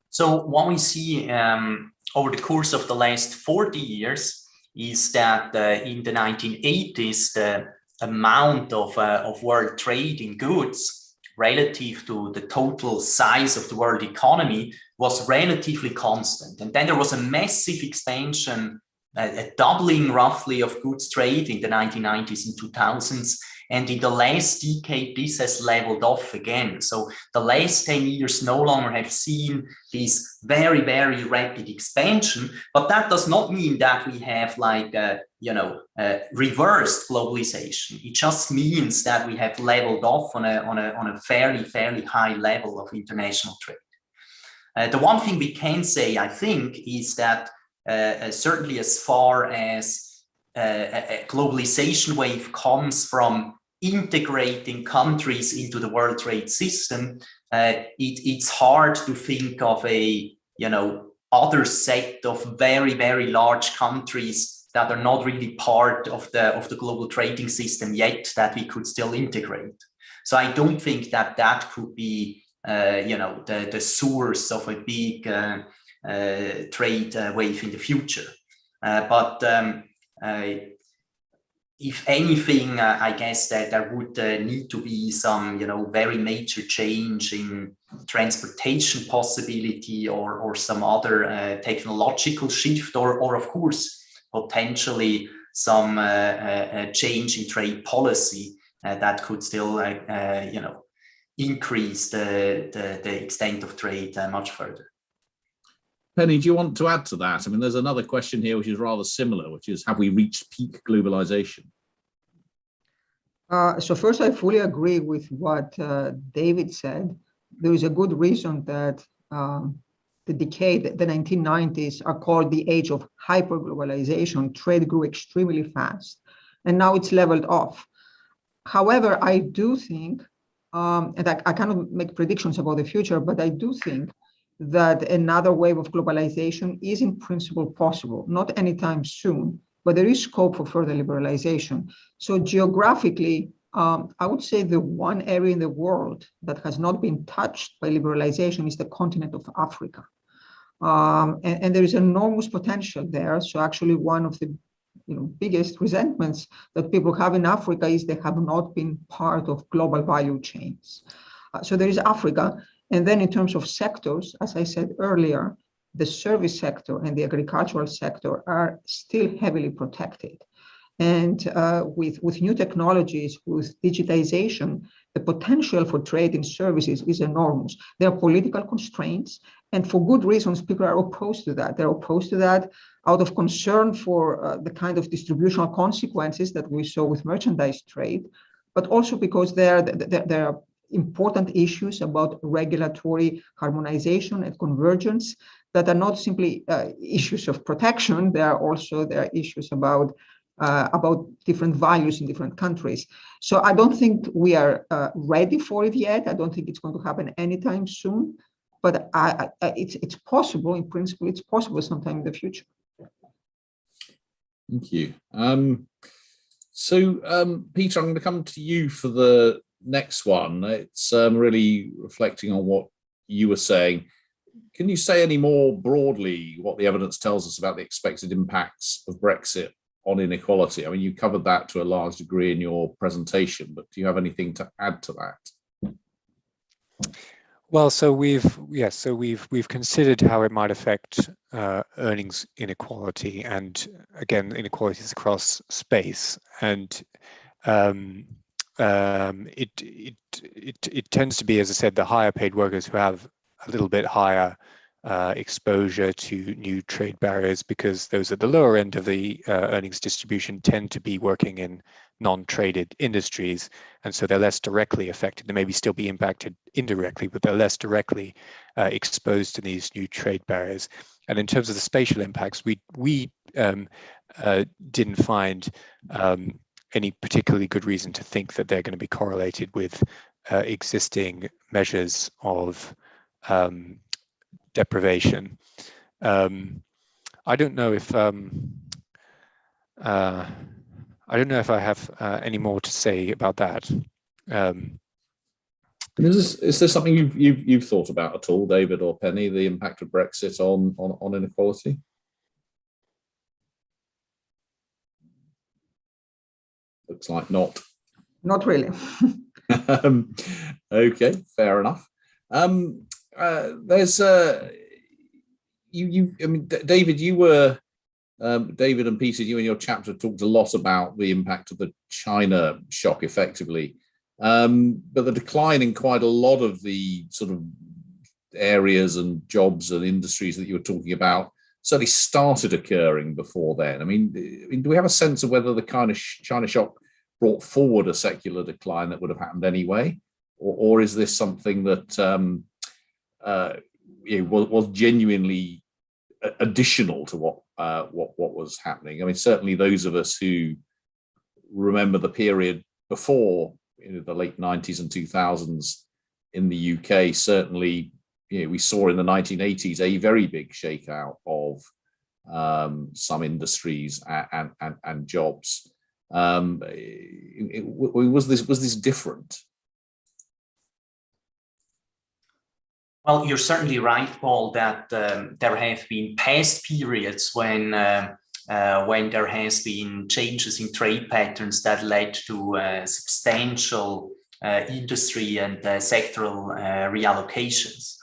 [SPEAKER 2] So what we see over the course of the last 40 years is that in the 1980s, the amount of world trade in goods relative to the total size of the world economy was relatively constant. And then there was a massive expansion, a doubling roughly of goods trade in the 1990s and 2000s. And in the last decade, this has leveled off again. So the last 10 years no longer have seen this very, very rapid expansion. But that does not mean that we have like, reversed globalization. It just means that we have leveled off on a fairly, fairly high level of international trade. The one thing we can say, I think, is that certainly as far as a globalization wave comes from integrating countries into the world trade system, it's hard to think of a other set of very, very large countries that are not really part of the global trading system yet that we could still integrate. So I don't think that that could be the source of a big trade wave in the future. But if anything, I guess that there would need to be some, very major change in transportation possibility or some other technological shift, or of course, potentially some change in trade policy that could still, increase the extent of trade much further.
[SPEAKER 1] Penny, do you want to add to that? I mean, there's another question here which is rather similar, which is, have we reached peak globalization?
[SPEAKER 3] So first, I fully agree with what David said. There is a good reason that the decade, the 1990s, are called the age of hyperglobalization. Trade grew extremely fast, and now it's leveled off. However, I do think, and I cannot make predictions about the future, but I do think that another wave of globalization is in principle possible, not anytime soon, but there is scope for further liberalization. So geographically, I would say the one area in the world that has not been touched by liberalization is the continent of Africa. And there is enormous potential there. So actually one of the biggest resentments that people have in Africa is they have not been part of global value chains. So there is Africa. And then in terms of sectors, as I said earlier, the service sector and the agricultural sector are still heavily protected. And with new technologies, with digitization, the potential for trade in services is enormous. There are political constraints, and for good reasons, people are opposed to that. They're opposed to that out of concern for the kind of distributional consequences that we saw with merchandise trade, but also because there are important issues about regulatory harmonization and convergence that are not simply issues of protection. There are issues about different values in different countries. So I don't think we are ready for it yet. I don't think it's going to happen anytime soon, but it's possible. In principle, it's possible sometime in the future.
[SPEAKER 1] Thank you. Peter, I'm going to come to you for the next one. It's really reflecting on what you were saying. Can you say any more broadly what the evidence tells us about the expected impacts of Brexit inequality? I mean, you covered that to a large degree in your presentation, but do you have anything to add to that?
[SPEAKER 4] Well, so we've considered how it might affect earnings inequality, and again, inequalities across space, and it tends to be, as I said, the higher paid workers who have a little bit higher exposure to new trade barriers, because those at the lower end of the earnings distribution tend to be working in non-traded industries, and so they're less directly affected. They maybe still be impacted indirectly, but they're less directly exposed to these new trade barriers. And in terms of the spatial impacts, we didn't find any particularly good reason to think that they're going to be correlated with existing measures of deprivation. I don't know if I have any more to say about that.
[SPEAKER 1] Is this something you've thought about at all, David or Penny, the impact of Brexit on inequality? Looks like not.
[SPEAKER 3] Not really.
[SPEAKER 1] Okay, fair enough. There's I mean, David, you were David and Peter, you in your chapter talked a lot about the impact of the China shock, effectively, but the decline in quite a lot of the sort of areas and jobs and industries that you were talking about certainly started occurring before then. I mean, do we have a sense of whether the kind of China shock brought forward a secular decline that would have happened anyway, or is this something that was genuinely additional to what was happening? I mean, certainly those of us who remember the period before the late 90s and 2000s in the UK, certainly we saw in the 1980s a very big shakeout of some industries and jobs. Was this different?
[SPEAKER 2] Well, you're certainly right, Paul, that there have been past periods when there has been changes in trade patterns that led to substantial industry and sectoral reallocations.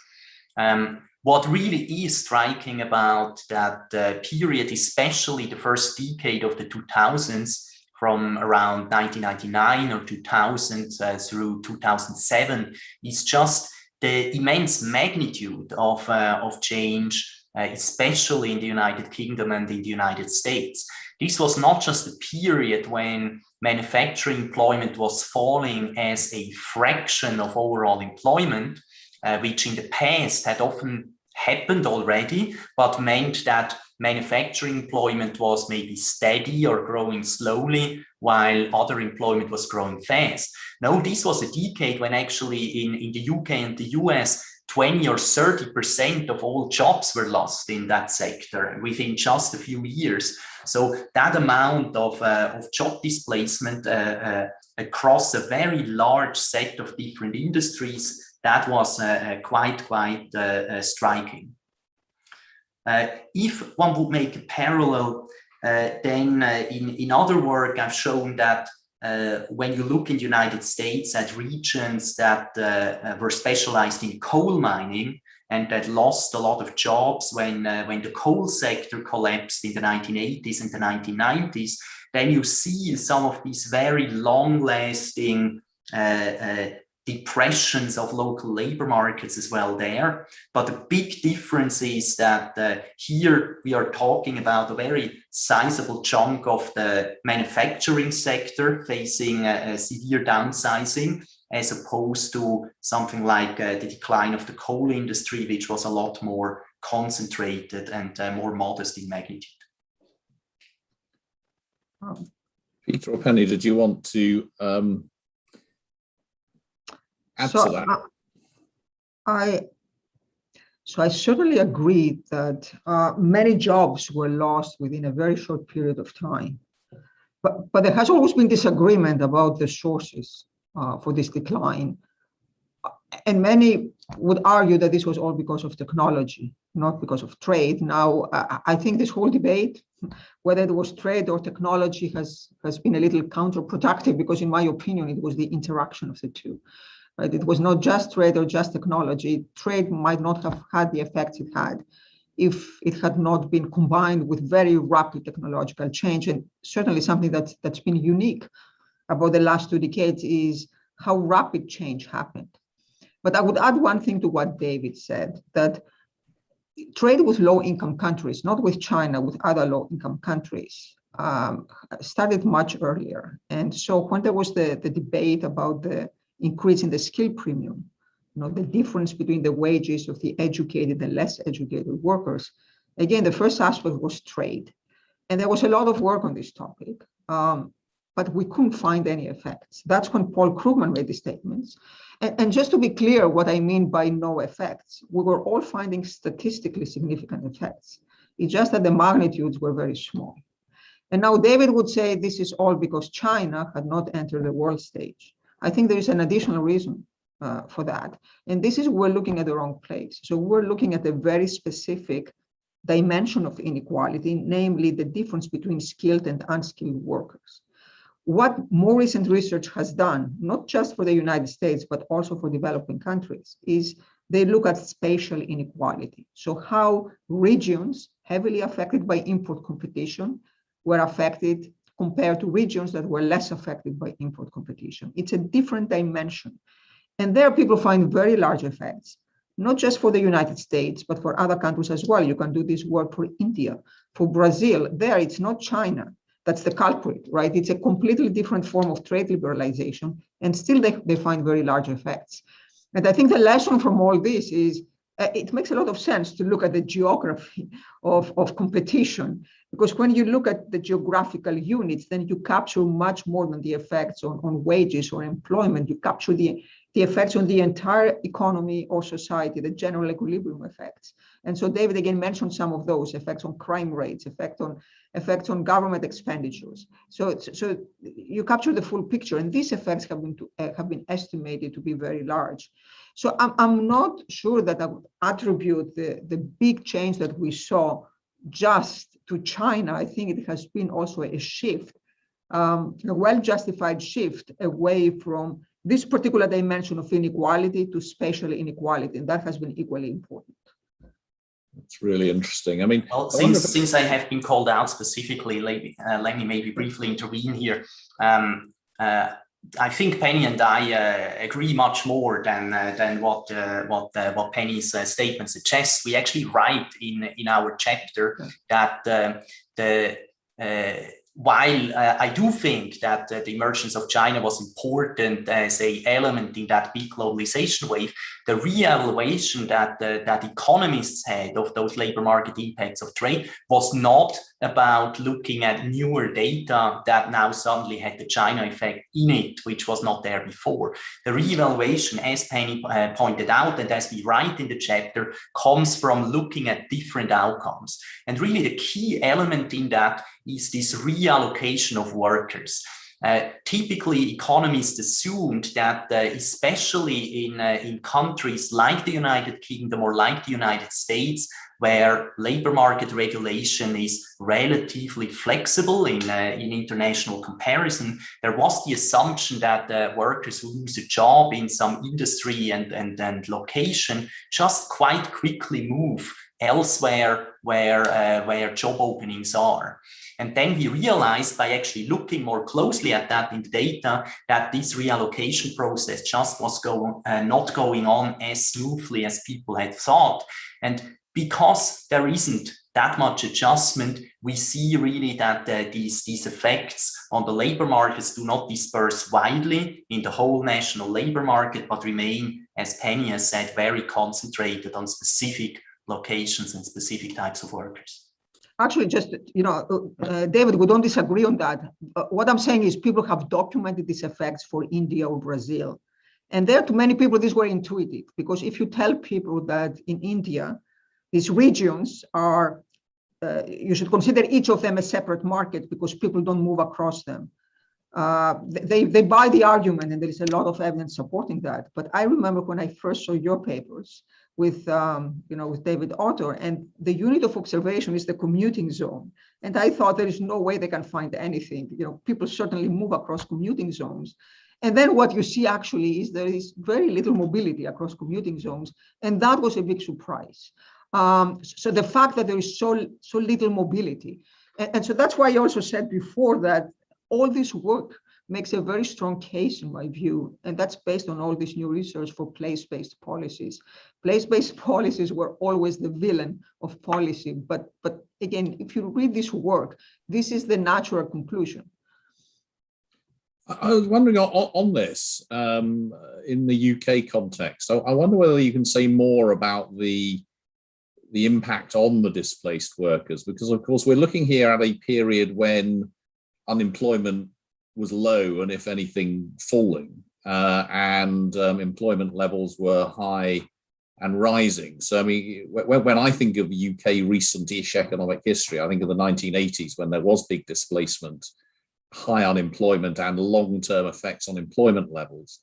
[SPEAKER 2] What really is striking about that period, especially the first decade of the 2000s, from around 1999 or 2000 through 2007, is just the immense magnitude of change, especially in the United Kingdom and in the United States. This was not just a period when manufacturing employment was falling as a fraction of overall employment, which in the past had often happened already, but meant that manufacturing employment was maybe steady or growing slowly, while other employment was growing fast. No, this was a decade when actually in the UK and the US, 20 or 30% of all jobs were lost in that sector within just a few years. So that amount of job displacement across a very large set of different industries, that was quite striking. If one would make a parallel, then in other work, I've shown that when you look in the United States at regions that were specialized in coal mining and that lost a lot of jobs when the coal sector collapsed in the 1980s and the 1990s, then you see some of these very long-lasting depressions of local labor markets as well there. But the big difference is that here we are talking about a very sizable chunk of the manufacturing sector facing a severe downsizing, as opposed to something like the decline of the coal industry, which was a lot more concentrated and more modest in magnitude.
[SPEAKER 1] Peter or Penny, did you want to add to that?
[SPEAKER 3] I certainly agree that many jobs were lost within a very short period of time. But there has always been disagreement about the sources for this decline. And many would argue that this was all because of technology, not because of trade. Now, I think this whole debate, whether it was trade or technology, has been a little counterproductive, because in my opinion, it was the interaction of the two. Right? It was not just trade or just technology. Trade might not have had the effects it had if it had not been combined with very rapid technological change. And certainly something that's been unique about the last 2 decades is how rapid change happened. But I would add one thing to what David said, that trade with low-income countries, not with China, with other low-income countries, started much earlier. And so when there was the debate about the increase in the skill premium, the difference between the wages of the educated and less educated workers, again, the first aspect was trade. And there was a lot of work on this topic, but we couldn't find any effects. That's when Paul Krugman made the statements. And just to be clear what I mean by no effects, we were all finding statistically significant effects. It's just that the magnitudes were very small. And now David would say this is all because China had not entered the world stage. I think there is an additional reason for that. And this is we're looking at the wrong place. So we're looking at a very specific dimension of inequality, namely the difference between skilled and unskilled workers. What more recent research has done, not just for the United States, but also for developing countries, is they look at spatial inequality. So how regions heavily affected by import competition were affected compared to regions that were less affected by import competition. It's a different dimension. And there people find very large effects, not just for the United States, but for other countries as well. You can do this work for India, for Brazil. There, it's not China that's the culprit, right? It's a completely different form of trade liberalization, and still they find very large effects. And I think the lesson from all this is it makes a lot of sense to look at the geography of competition, because when you look at the geographical units, then you capture much more than the effects on wages or employment. You capture the effects on the entire economy or society, the general equilibrium effects. And so David again mentioned some of those effects on crime rates, effects on government expenditures. So you capture the full picture, and these effects have been estimated to be very large. So I'm not sure that I would attribute the big change that we saw just to China. I think it has been also a shift, a well-justified shift away from this particular dimension of inequality to spatial inequality, and that has been equally important.
[SPEAKER 1] It's really interesting. I mean,
[SPEAKER 2] well, since I have been called out specifically, let me maybe briefly intervene here. I think Penny and I agree much more than what Penny's statement suggests. We actually write in our chapter that while I do think that the emergence of China was important as an element in that big globalization wave, the re-evaluation that economists had of those labor market impacts of trade was not about looking at newer data that now suddenly had the China effect in it, which was not there before. The re-evaluation, as Penny pointed out, and as we write in the chapter, comes from looking at different outcomes. And really the key element in that is this reallocation of workers. Typically, economists assumed that especially in countries like the United Kingdom or like the United States, where labor market regulation is relatively flexible in international comparison, there was the assumption that workers who lose a job in some industry and location just quite quickly move elsewhere where job openings are. And then we realized by actually looking more closely at that in the data that this reallocation process just was not going on as smoothly as people had thought. And because there isn't that much adjustment, we see really that these effects on the labor markets do not disperse widely in the whole national labor market, but remain, as Penny has said, very concentrated on specific locations and specific types of workers.
[SPEAKER 3] Actually, just, David, we don't disagree on that. What I'm saying is people have documented these effects for India or Brazil. And there, to many people, these were intuitive, because if you tell people that in India, these regions are, you should consider each of them a separate market because people don't move across them. They buy the argument, and there is a lot of evidence supporting that. But I remember when I first saw your papers, with David Otter, and the unit of observation is the commuting zone. And I thought there is no way they can find anything. People certainly move across commuting zones. And then what you see actually is there is very little mobility across commuting zones, and that was a big surprise. So the fact that there is so little mobility, and so that's why I also said before that all this work makes a very strong case in my view, and that's based on all this new research for place-based policies. Place-based policies were always the villain of policy, but again, if you read this work, this is the natural conclusion.
[SPEAKER 1] I was wondering on this, in the UK context, I wonder whether you can say more about the impact on the displaced workers, because of course we're looking here at a period when unemployment was low and if anything falling, and employment levels were high and rising. So I mean, when I think of UK recent-ish economic history, I think of the 1980s when there was big displacement, high unemployment and long-term effects on employment levels.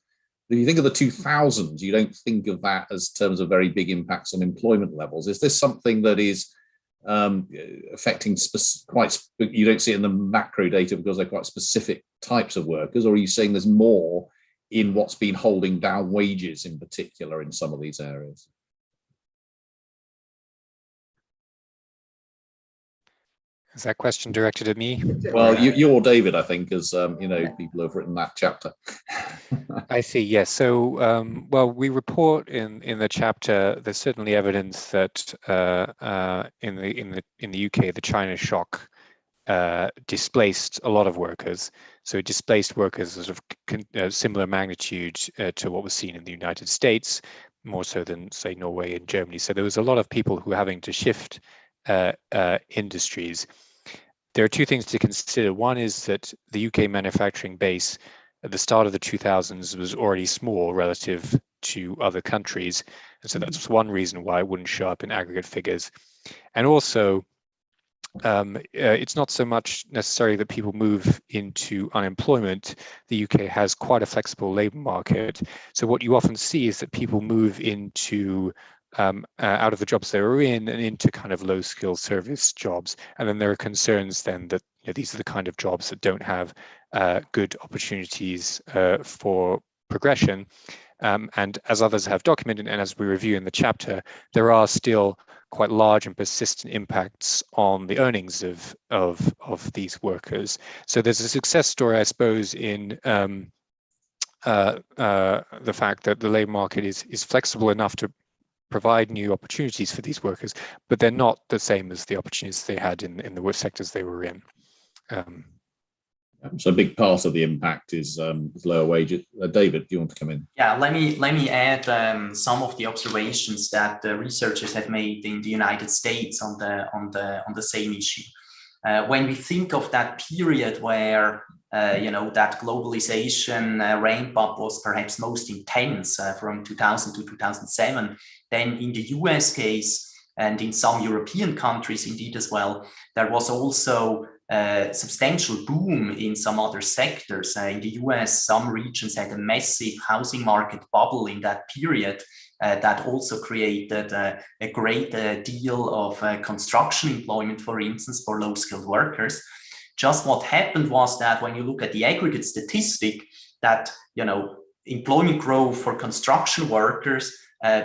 [SPEAKER 1] If you think of the 2000s, you don't think of that as terms of very big impacts on employment levels. Is this something that is affecting you don't see it in the macro data because they're quite specific types of workers, or are you saying there's more in what's been holding down wages in particular in some of these areas?
[SPEAKER 4] Is that question directed at me?
[SPEAKER 1] Well, you or David, I think, as people have written that chapter.
[SPEAKER 4] I see. Yes. So, well, we report in the chapter. There's certainly evidence that in the UK, the China shock displaced a lot of workers. So it displaced workers of similar magnitude to what was seen in the United States, more so than say Norway and Germany. So there was a lot of people who were having to shift industries. There are two things to consider. One is that the UK manufacturing base at the start of the 2000s was already small relative to other countries. And so that's one reason why it wouldn't show up in aggregate figures. And also, it's not so much necessarily that people move into unemployment. The UK has quite a flexible labor market. So what you often see is that people move into out of the jobs they were in and into kind of low skill service jobs. And then there are concerns then that these are the kind of jobs that don't have good opportunities for progression. And as others have documented, and as we review in the chapter, there are still quite large and persistent impacts on the earnings of these workers. So there's a success story, I suppose, in the fact that the labor market is flexible enough to provide new opportunities for these workers, but they're not the same as the opportunities they had in the work sectors they were in.
[SPEAKER 1] So a big part of the impact is lower wages. David, do you want to come in?
[SPEAKER 2] Yeah, let me add some of the observations that the researchers have made in the United States on the same issue. When we think of that period where that globalization ramp up was perhaps most intense from 2000 to 2007, then in the US case and in some European countries indeed as well, there was also a substantial boom in some other sectors. In the US, some regions had a massive housing market bubble in that period that also created a great deal of construction employment, for instance, for low-skilled workers. Just what happened was that when you look at the aggregate statistic, that employment growth for construction workers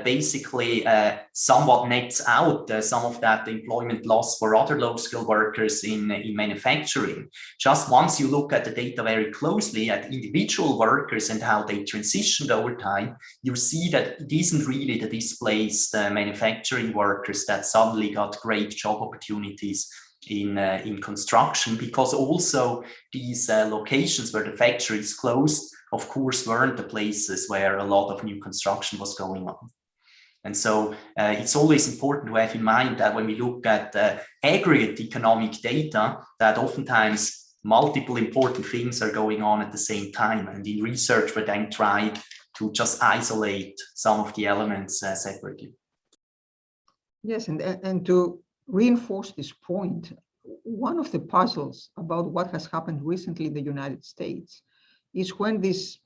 [SPEAKER 2] basically somewhat nets out some of that employment loss for other low-skilled workers in manufacturing. Just once you look at the data very closely at individual workers and how they transitioned over time, you see that it isn't really the displaced manufacturing workers that suddenly got great job opportunities in construction, because also these locations where the factories closed, of course, weren't the places where a lot of new construction was going on. And so it's always important to have in mind that when we look at aggregate economic data, that oftentimes multiple important things are going on at the same time. And in research, we then try to just isolate some of the elements separately.
[SPEAKER 3] Yes, and to reinforce this point, one of the puzzles about what has happened recently in the United States is when this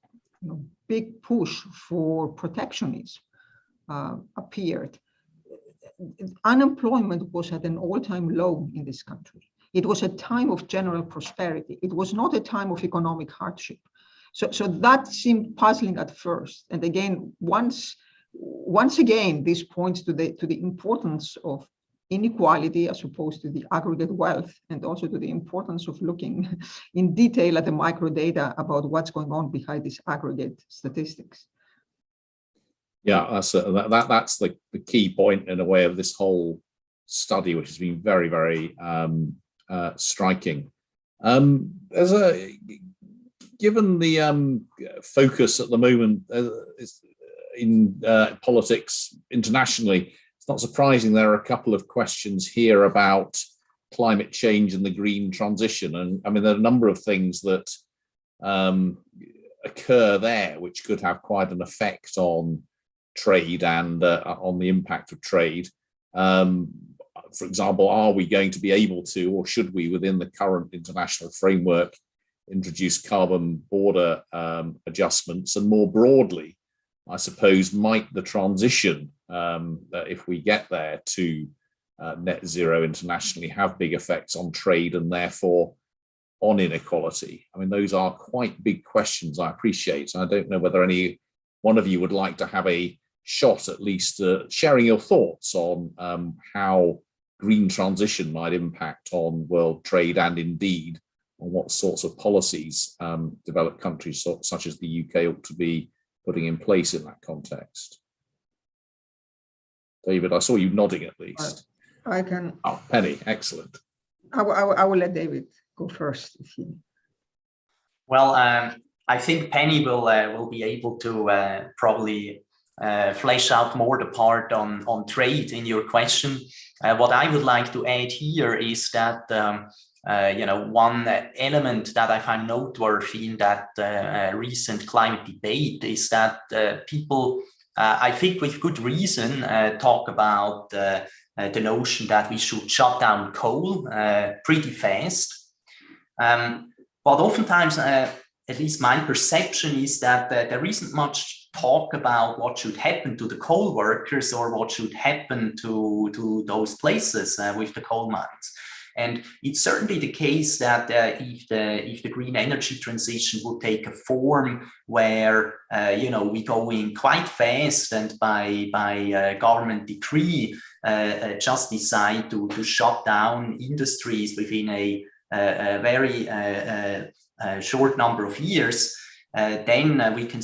[SPEAKER 3] big push for protectionism appeared, unemployment was at an all-time low in this country. It was a time of general prosperity. It was not a time of economic hardship. So that seemed puzzling at first. And again, once again, this points to the importance of inequality as opposed to the aggregate wealth, and also to the importance of looking in detail at the micro data about what's going on behind these aggregate statistics.
[SPEAKER 1] Yeah, that's the key point in a way of this whole study, which has been very, very striking. Given the focus at the moment in politics internationally, it's not surprising there are a couple of questions here about climate change and the green transition. And I mean, there are a number of things that occur there which could have quite an effect on trade and on the impact of trade. For example, are we going to be able to, or should we, within the current international framework, introduce carbon border adjustments? And more broadly, I suppose, might the transition, if we get there, to net zero internationally have big effects on trade and therefore on inequality? I mean, those are quite big questions, I appreciate. I don't know whether any one of you would like to have a shot, at least sharing your thoughts on how green transition might impact on world trade, and indeed on what sorts of policies developed countries such as the UK ought to be putting in place in that context. David, I saw you nodding at least.
[SPEAKER 3] I can.
[SPEAKER 1] Oh, Penny, excellent.
[SPEAKER 3] I will let David go first.
[SPEAKER 2] Well, I think Penny will be able to probably flesh out more the part on trade in your question. What I would like to add here is that one element that I find noteworthy in that recent climate debate is that people, I think with good reason, talk about the notion that we should shut down coal pretty fast. But oftentimes, at least my perception is that there isn't much talk about what should happen to the coal workers or what should happen to those places with the coal mines. And it's certainly the case that if the green energy transition would take a form where we go in quite fast and by government decree just decide to shut down industries within a very short number of years, then we could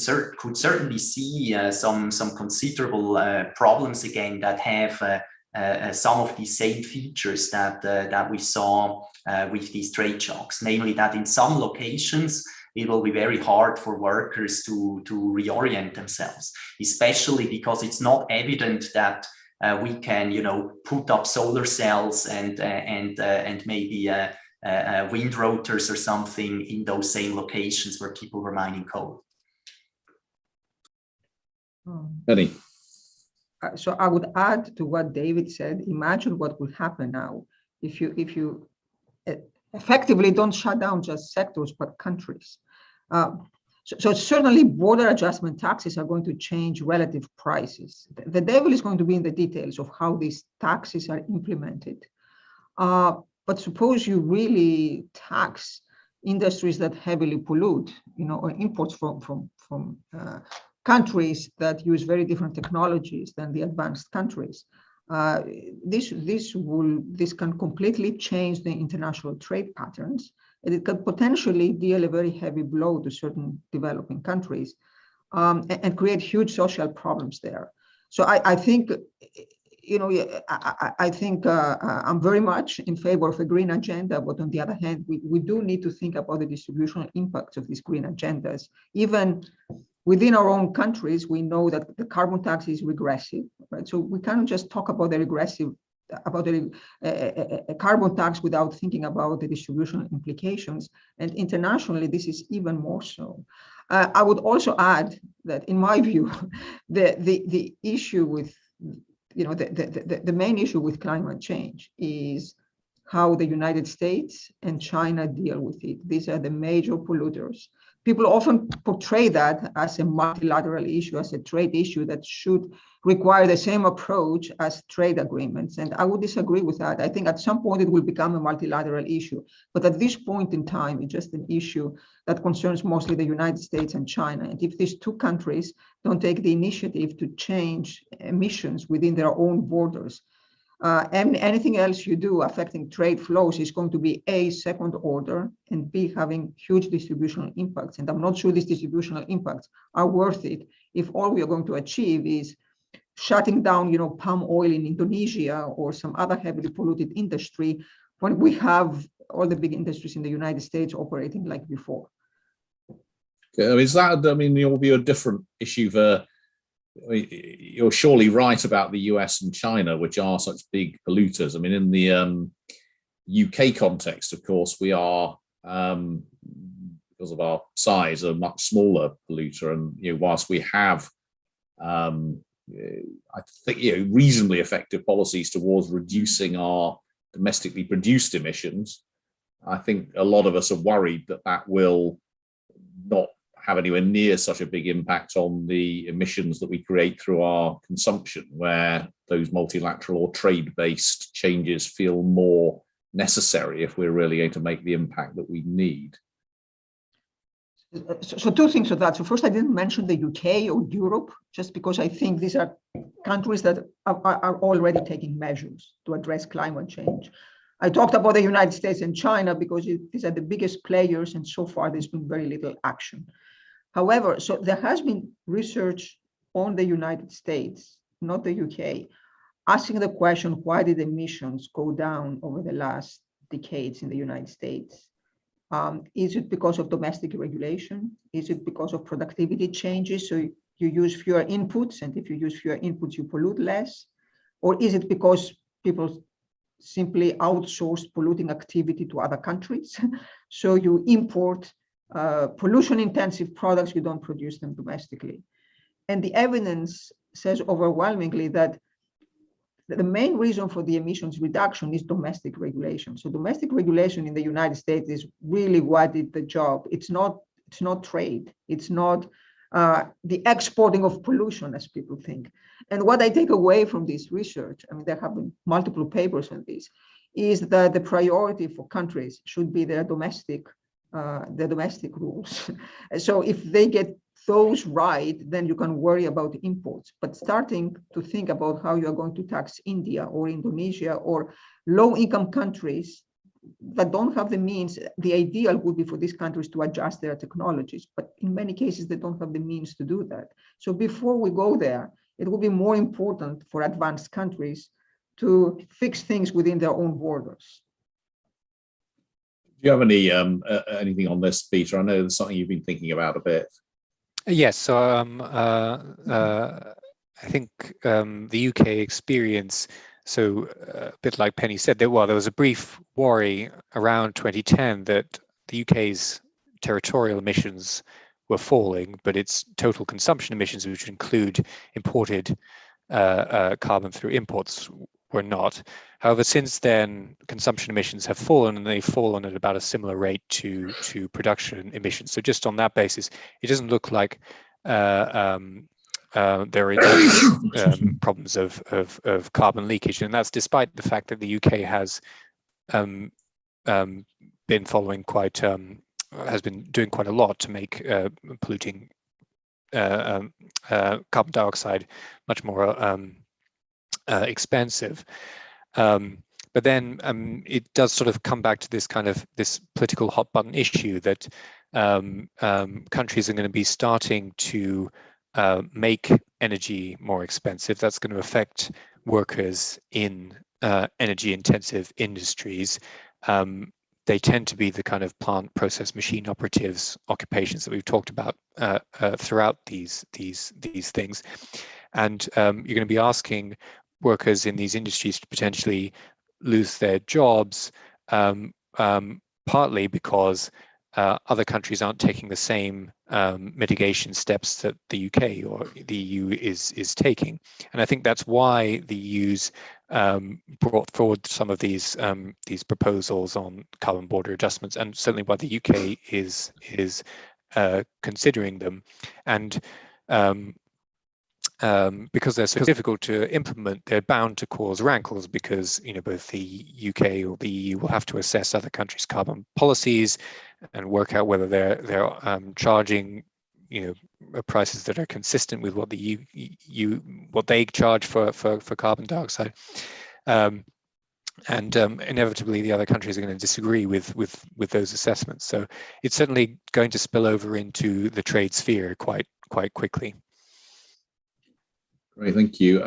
[SPEAKER 2] certainly see some considerable problems again that have some of the same features that we saw with these trade shocks, namely that in some locations it will be very hard for workers to reorient themselves, especially because it's not evident that we can put up solar cells and maybe wind rotors or something in those same locations where people were mining coal.
[SPEAKER 1] Penny.
[SPEAKER 3] So I would add to what David said. Imagine what would happen now if you effectively don't shut down just sectors but countries. So certainly border adjustment taxes are going to change relative prices. The devil is going to be in the details of how these taxes are implemented. But suppose you really tax industries that heavily pollute, or imports from countries that use very different technologies than the advanced countries. This can completely change the international trade patterns, and it could potentially deal a very heavy blow to certain developing countries and create huge social problems there. So I think, I'm very much in favor of a green agenda, but on the other hand, we do need to think about the distributional impacts of these green agendas. Even within our own countries, we know that the carbon tax is regressive, right? So we cannot just talk about a carbon tax without thinking about the distributional implications. And internationally, this is even more so. I would also add that, in my view, the issue with the main issue with climate change is how the United States and China deal with it. These are the major polluters. people often portray that as a multilateral issue, as a trade issue that should require the same approach as trade agreements. And I would disagree with that. I think at some point it will become a multilateral issue. But at this point in time, it's just an issue that concerns mostly the United States and China. And if these two countries don't take the initiative to change emissions within their own borders, and anything else you do affecting trade flows is going to be A, second order, and B, having huge distributional impacts. And I'm not sure these distributional impacts are worth it if all we are going to achieve is shutting down, palm oil in Indonesia or some other heavily polluted industry when we have all the big industries in the United States operating like before.
[SPEAKER 1] Is that, in your view, a different issue for? You're surely right about the US and China, which are such big polluters. In the UK context, of course, we are, because of our size, a much smaller polluter. And whilst we have, I think, reasonably effective policies towards reducing our domestically produced emissions, I think a lot of us are worried that that will not have anywhere near such a big impact on the emissions that we create through our consumption, where those multilateral or trade-based changes feel more necessary if we're really going to make the impact that we need.
[SPEAKER 3] So two things of that. So first, I didn't mention the UK or Europe, just because I think these are countries that are already taking measures to address climate change. I talked about the United States and China because these are the biggest players, and so far there's been very little action. However, so there has been research on the United States, not the UK, asking the question, why did emissions go down over the last decades in the United States? Is it because of domestic regulation? Is it because of productivity changes? So you use fewer inputs, and if you use fewer inputs, you pollute less? Or is it because people simply outsource polluting activity to other countries? So you import pollution-intensive products, you don't produce them domestically. And the evidence says overwhelmingly that the main reason for the emissions reduction is domestic regulation. So domestic regulation in the United States is really what did the job. It's not trade. It's not the exporting of pollution, as people think. And what I take away from this research, there have been multiple papers on this, is that the priority for countries should be their domestic rules. So if they get those right, then you can worry about imports. But starting to think about how you are going to tax India or Indonesia or low-income countries that don't have the means, the ideal would be for these countries to adjust their technologies. But in many cases, they don't have the means to do that. So before we go there, it will be more important for advanced countries to fix things within their own borders.
[SPEAKER 1] Do you have any anything on this, Peter? I know there's something you've been thinking about a bit.
[SPEAKER 4] Yes, so I think the UK experience, so a bit like Penny said, there was a brief worry around 2010 that the UK's territorial emissions were falling, but its total consumption emissions, which include imported carbon through imports, were not. However, since then, consumption emissions have fallen, and they've fallen at about a similar rate to production emissions. So just on that basis, it doesn't look like there are problems of carbon leakage, and that's despite the fact that the UK has been following has been doing quite a lot to make polluting carbon dioxide much more expensive. But then it does sort of come back to this this political hot button issue that countries are going to be starting to make energy more expensive. That's going to affect workers in energy intensive industries. They tend to be the kind of plant, process, machine operatives occupations that we've talked about throughout these things. And you're going to be asking workers in these industries to potentially lose their jobs, partly because other countries aren't taking the same mitigation steps that the UK or the EU is taking. And I think that's why the EU's brought forward some of these proposals on carbon border adjustments, and certainly why the UK is considering them, and because they're so difficult to implement, they're bound to cause rankles, because both the UK or the EU will have to assess other countries' carbon policies and work out whether they're charging prices that are consistent with what the what they charge for carbon dioxide. And inevitably the other countries are going to disagree with those assessments. So it's certainly going to spill over into the trade sphere quite quickly.
[SPEAKER 1] Great, thank you.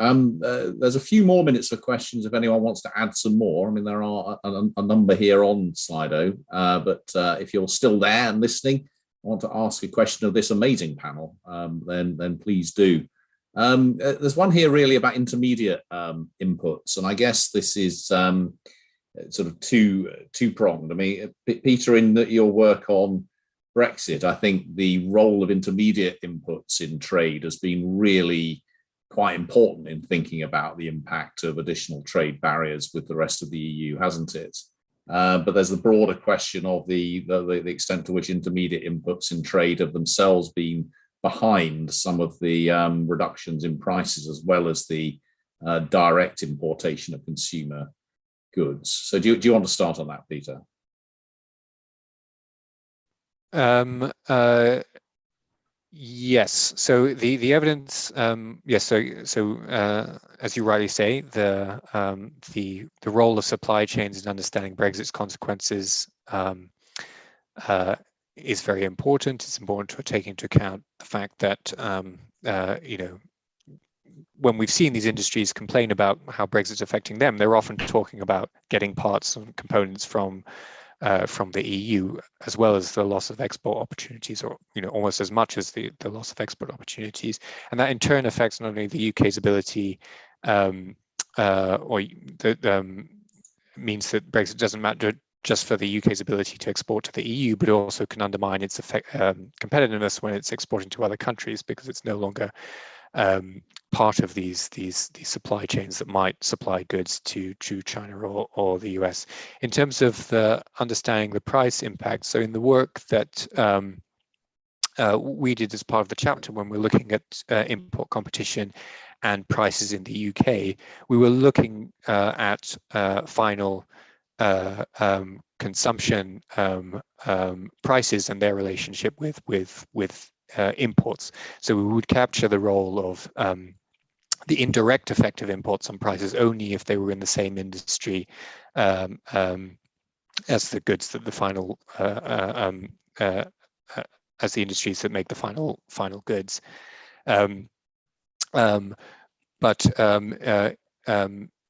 [SPEAKER 1] There's a few more minutes for questions if anyone wants to add some more. I mean, there are a number here on Slido, but if you're still there and listening, I want to ask a question of this amazing panel, then please do. There's one here really about intermediate inputs, and I guess this is sort of two-pronged. I mean, Peter, in your work on Brexit, I think the role of intermediate inputs in trade has been really quite important in thinking about the impact of additional trade barriers with the rest of the EU, hasn't it? But there's the broader question of the extent to which intermediate inputs in trade have themselves been behind some of the reductions in prices, as well as the direct importation of consumer goods. So do you want to start on that, Peter?
[SPEAKER 4] Yes. So the evidence, yes. So as you rightly say, the role of supply chains in understanding Brexit's consequences is very important. It's important to take into account the fact that when we've seen these industries complain about how Brexit's affecting them, they're often talking about getting parts and components from the EU, as well as the loss of export opportunities, or almost as much as the loss of export opportunities, and that in turn affects not only the UK's ability, means that Brexit doesn't matter just for the UK's ability to export to the EU, but also can undermine its competitiveness when it's exporting to other countries, because it's no longer part of these supply chains that might supply goods to China or the US. In terms of understanding the price impact, so in the work that we did as part of the chapter, when we're looking at import competition and prices in the UK, we were looking at final consumption prices and their relationship with imports. So we would capture the role of the indirect effect of imports on prices only if they were in the same industry as the goods that the final as the industries that make the final goods. But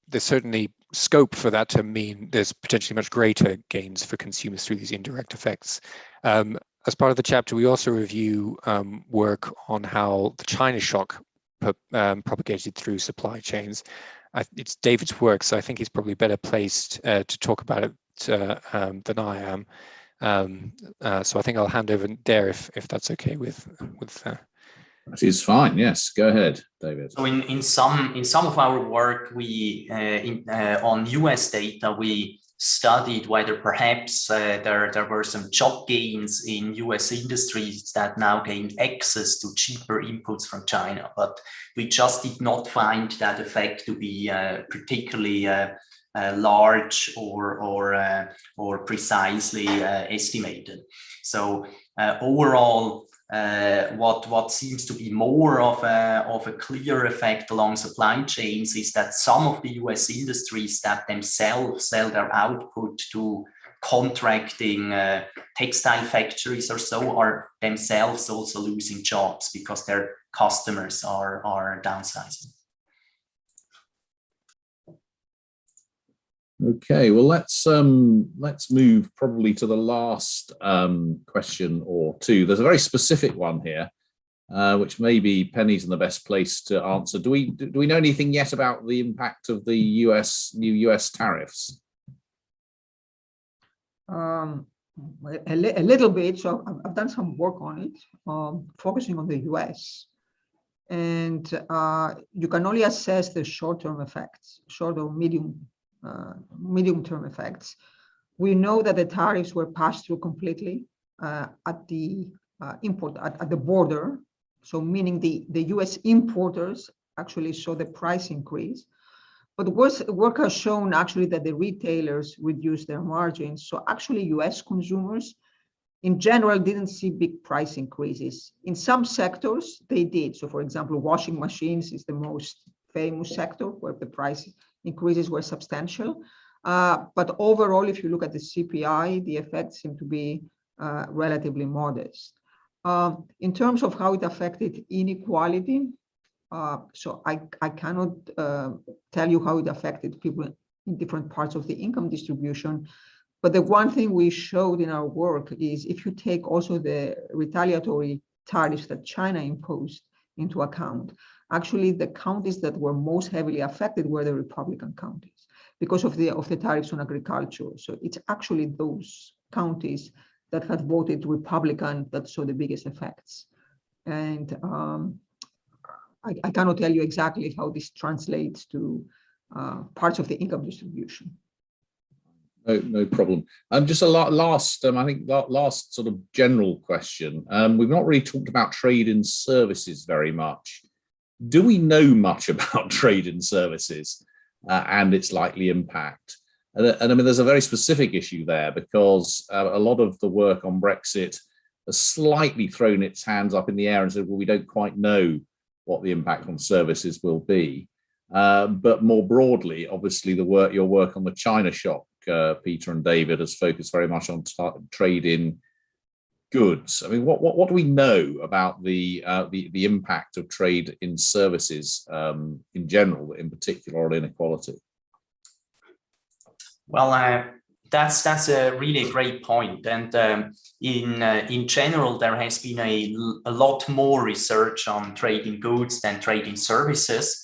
[SPEAKER 4] there's certainly scope for that to mean there's potentially much greater gains for consumers through these indirect effects. As part of the chapter, we also review work on how the China shock propagated through supply chains. It's David's work, so I think he's probably better placed to talk about it than I am. So I think I'll hand over there if that's okay with.
[SPEAKER 1] That is fine. Yes, go ahead, David.
[SPEAKER 2] So in some of our work, we on US data, we studied whether perhaps there were some job gains in US industries that now gained access to cheaper inputs from China, but we just did not find that effect to be particularly large or precisely estimated. So overall, what seems to be more of a clear effect along supply chains is that some of the US industries that themselves sell their output to contracting textile factories or so are themselves also losing jobs because their customers are downsizing.
[SPEAKER 1] Okay, well, let's move probably to the last question or two. There's a very specific one here, which maybe Penny's in the best place to answer. Do we know anything yet about the impact of the new US tariffs?
[SPEAKER 3] A little bit. So I've done some work on it, focusing on the US. And you can only assess the short-term effects, short or medium-term effects. We know that the tariffs were passed through completely at the import at the border. So meaning the US importers actually saw the price increase. But work has shown actually that the retailers reduced their margins. So actually US consumers in general didn't see big price increases. In some sectors, they did. So for example, washing machines is the most famous sector where the price increases were substantial. But overall, if you look at the CPI, the effects seem to be relatively modest. In terms of how it affected inequality, so I cannot tell you how it affected people in different parts of the income distribution. But the one thing we showed in our work is if you take also the retaliatory tariffs that China imposed into account, actually the counties that were most heavily affected were the Republican counties because of the tariffs on agriculture. So it's actually those counties that had voted Republican that saw the biggest effects. And I cannot tell you exactly how this translates to parts of the income distribution.
[SPEAKER 1] No problem. Just a last, I think last sort of general question. We've not really talked about trade in services very much. Do we know much about trade in services and its likely impact? And I mean, there's a very specific issue there because a lot of the work on Brexit has slightly thrown its hands up in the air and said, well, we don't quite know what the impact on services will be. But more broadly, obviously, your work on the China shock, Peter and David, has focused very much on trade in goods. I mean, what do we know about the impact of trade in services in general, in particular on inequality?
[SPEAKER 2] Well, that's a really great point. And in general, there has been a lot more research on trade in goods than trade in services.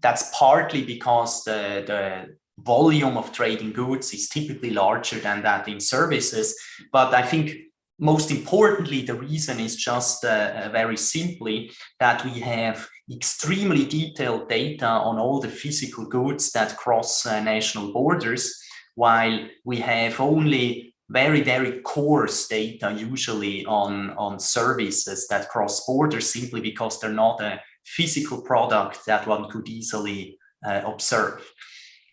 [SPEAKER 2] That's partly because the volume of trade in goods is typically larger than that in services. But I think most importantly, the reason is just very simply that we have extremely detailed data on all the physical goods that cross national borders, while we have only very, very coarse data usually on services that cross borders simply because they're not a physical product that one could easily observe.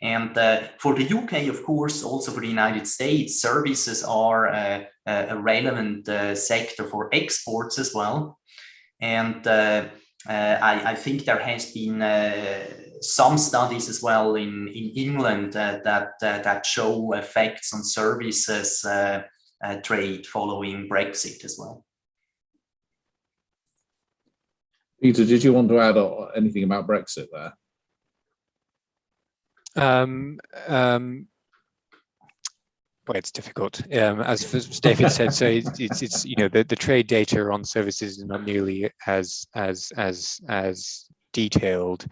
[SPEAKER 2] And for the UK, of course, also for the United States, services are a relevant sector for exports as well. And I think there has been some studies as well in England that show effects on services trade following Brexit as well.
[SPEAKER 1] Peter, did you want to add anything about Brexit there?
[SPEAKER 4] Well, it's difficult, as David said. So it's you know the trade data on services is not nearly as detailed.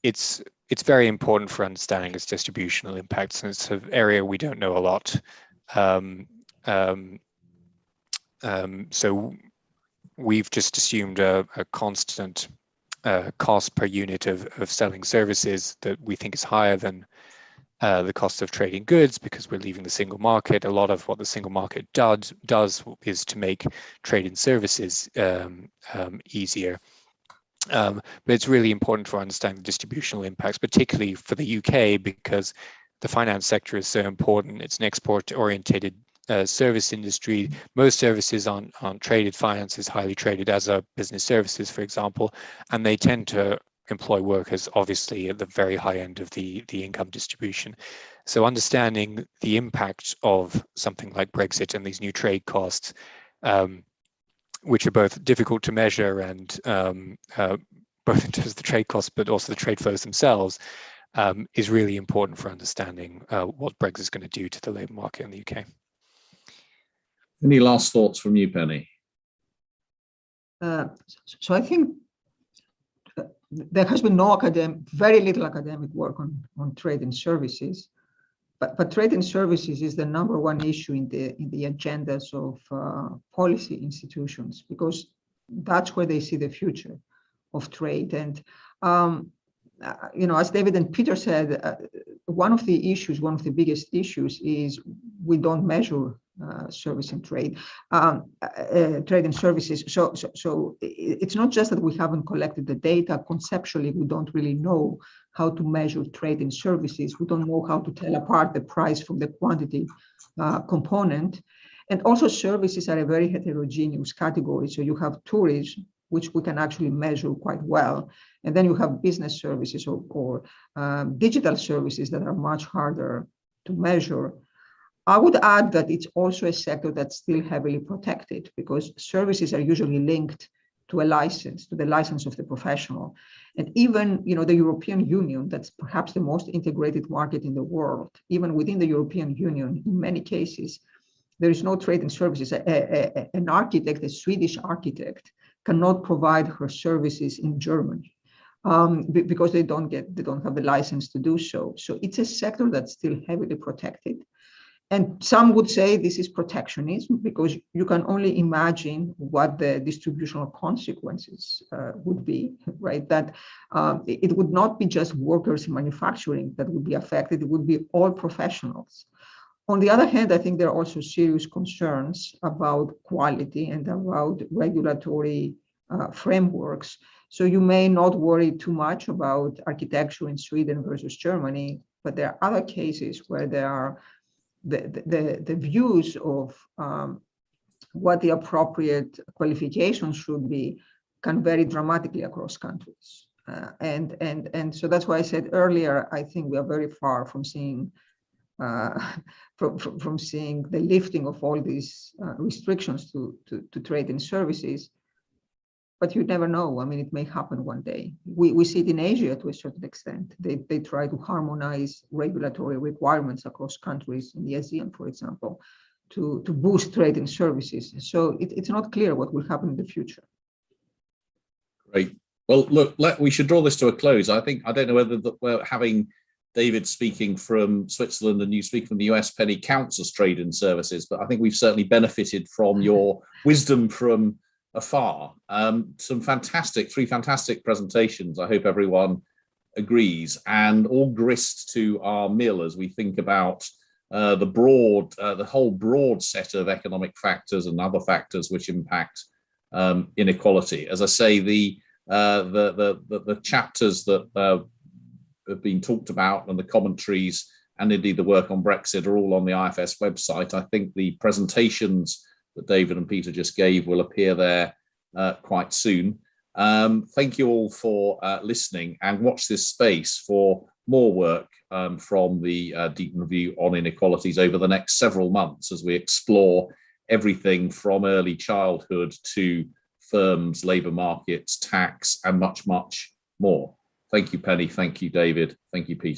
[SPEAKER 4] It's very important for understanding its distributional impacts, and it's an area we don't know a lot. So we've just assumed a constant cost per unit of selling services that we think is higher than the cost of trading goods because we're leaving the single market. A lot of what the single market does is to make trade in services easier. But it's really important for understanding the distributional impacts, particularly for the UK, because the finance sector is so important. It's an export-oriented service industry. Most services on traded finance is highly traded as a business services, for example, and they tend to employ workers obviously at the very high end of the income distribution. So understanding the impact of something like Brexit and these new trade costs, which are both difficult to measure and both in terms of the trade costs, but also the trade flows themselves, is really important for understanding what Brexit is going to do to the labour market in the UK.
[SPEAKER 1] Any last thoughts from you, Penny?
[SPEAKER 3] So I think there has been very little academic work on trade and services, but trade and services is the #1 issue in the agendas of policy institutions, because that's where they see the future of trade. And you know, as David and Peter said, one of the biggest issues is we don't measure service and trade, trade and services. So it's not just that we haven't collected the data. Conceptually, we don't really know how to measure trade and services. We don't know how to tell apart the price from the quantity component. And also services are a very heterogeneous category. So you have tourism, which we can actually measure quite well. And then you have business services or digital services that are much harder to measure. I would add that it's also a sector that's still heavily protected because services are usually linked to a license, to the license of the professional. And even, the European Union, that's perhaps the most integrated market in the world, even within the European Union, in many cases, there is no trade in services. An architect, a Swedish architect, cannot provide her services in Germany because they don't have the license to do so. So it's a sector that's still heavily protected. And some would say this is protectionism because you can only imagine what the distributional consequences would be, right? That it would not be just workers in manufacturing that would be affected, it would be all professionals. On the other hand, I think there are also serious concerns about quality and about regulatory frameworks. So you may not worry too much about architecture in Sweden versus Germany, but there are other cases where there are the views of what the appropriate qualifications should be can vary dramatically across countries. And so that's why I said earlier, I think we are very far from seeing from seeing the lifting of all these restrictions to trade and services. But you never know. I mean, it may happen one day. We see it in Asia to a certain extent. They try to harmonize regulatory requirements across countries in the ASEAN, for example, to boost trade and services. So it's not clear what will happen in the future.
[SPEAKER 1] Great. Well, look, we should draw this to a close. I don't know whether we're having David speaking from Switzerland and you speaking from the US, Penny, counts as trade and services, but I think we've certainly benefited from your wisdom from afar. Three fantastic presentations. I hope everyone agrees, and all grist to our mill as we think about the whole broad set of economic factors and other factors which impact inequality. As I say, the chapters that have been talked about and the commentaries and indeed the work on Brexit are all on the IFS website. I think the presentations that David and Peter just gave will appear there quite soon. Thank you all for listening, and watch this space for more work from the Deep Review on inequalities over the next several months as we explore everything from early childhood to firms, labour markets, tax, and much, much more. Thank you, Penny. Thank you, David. Thank you, Peter.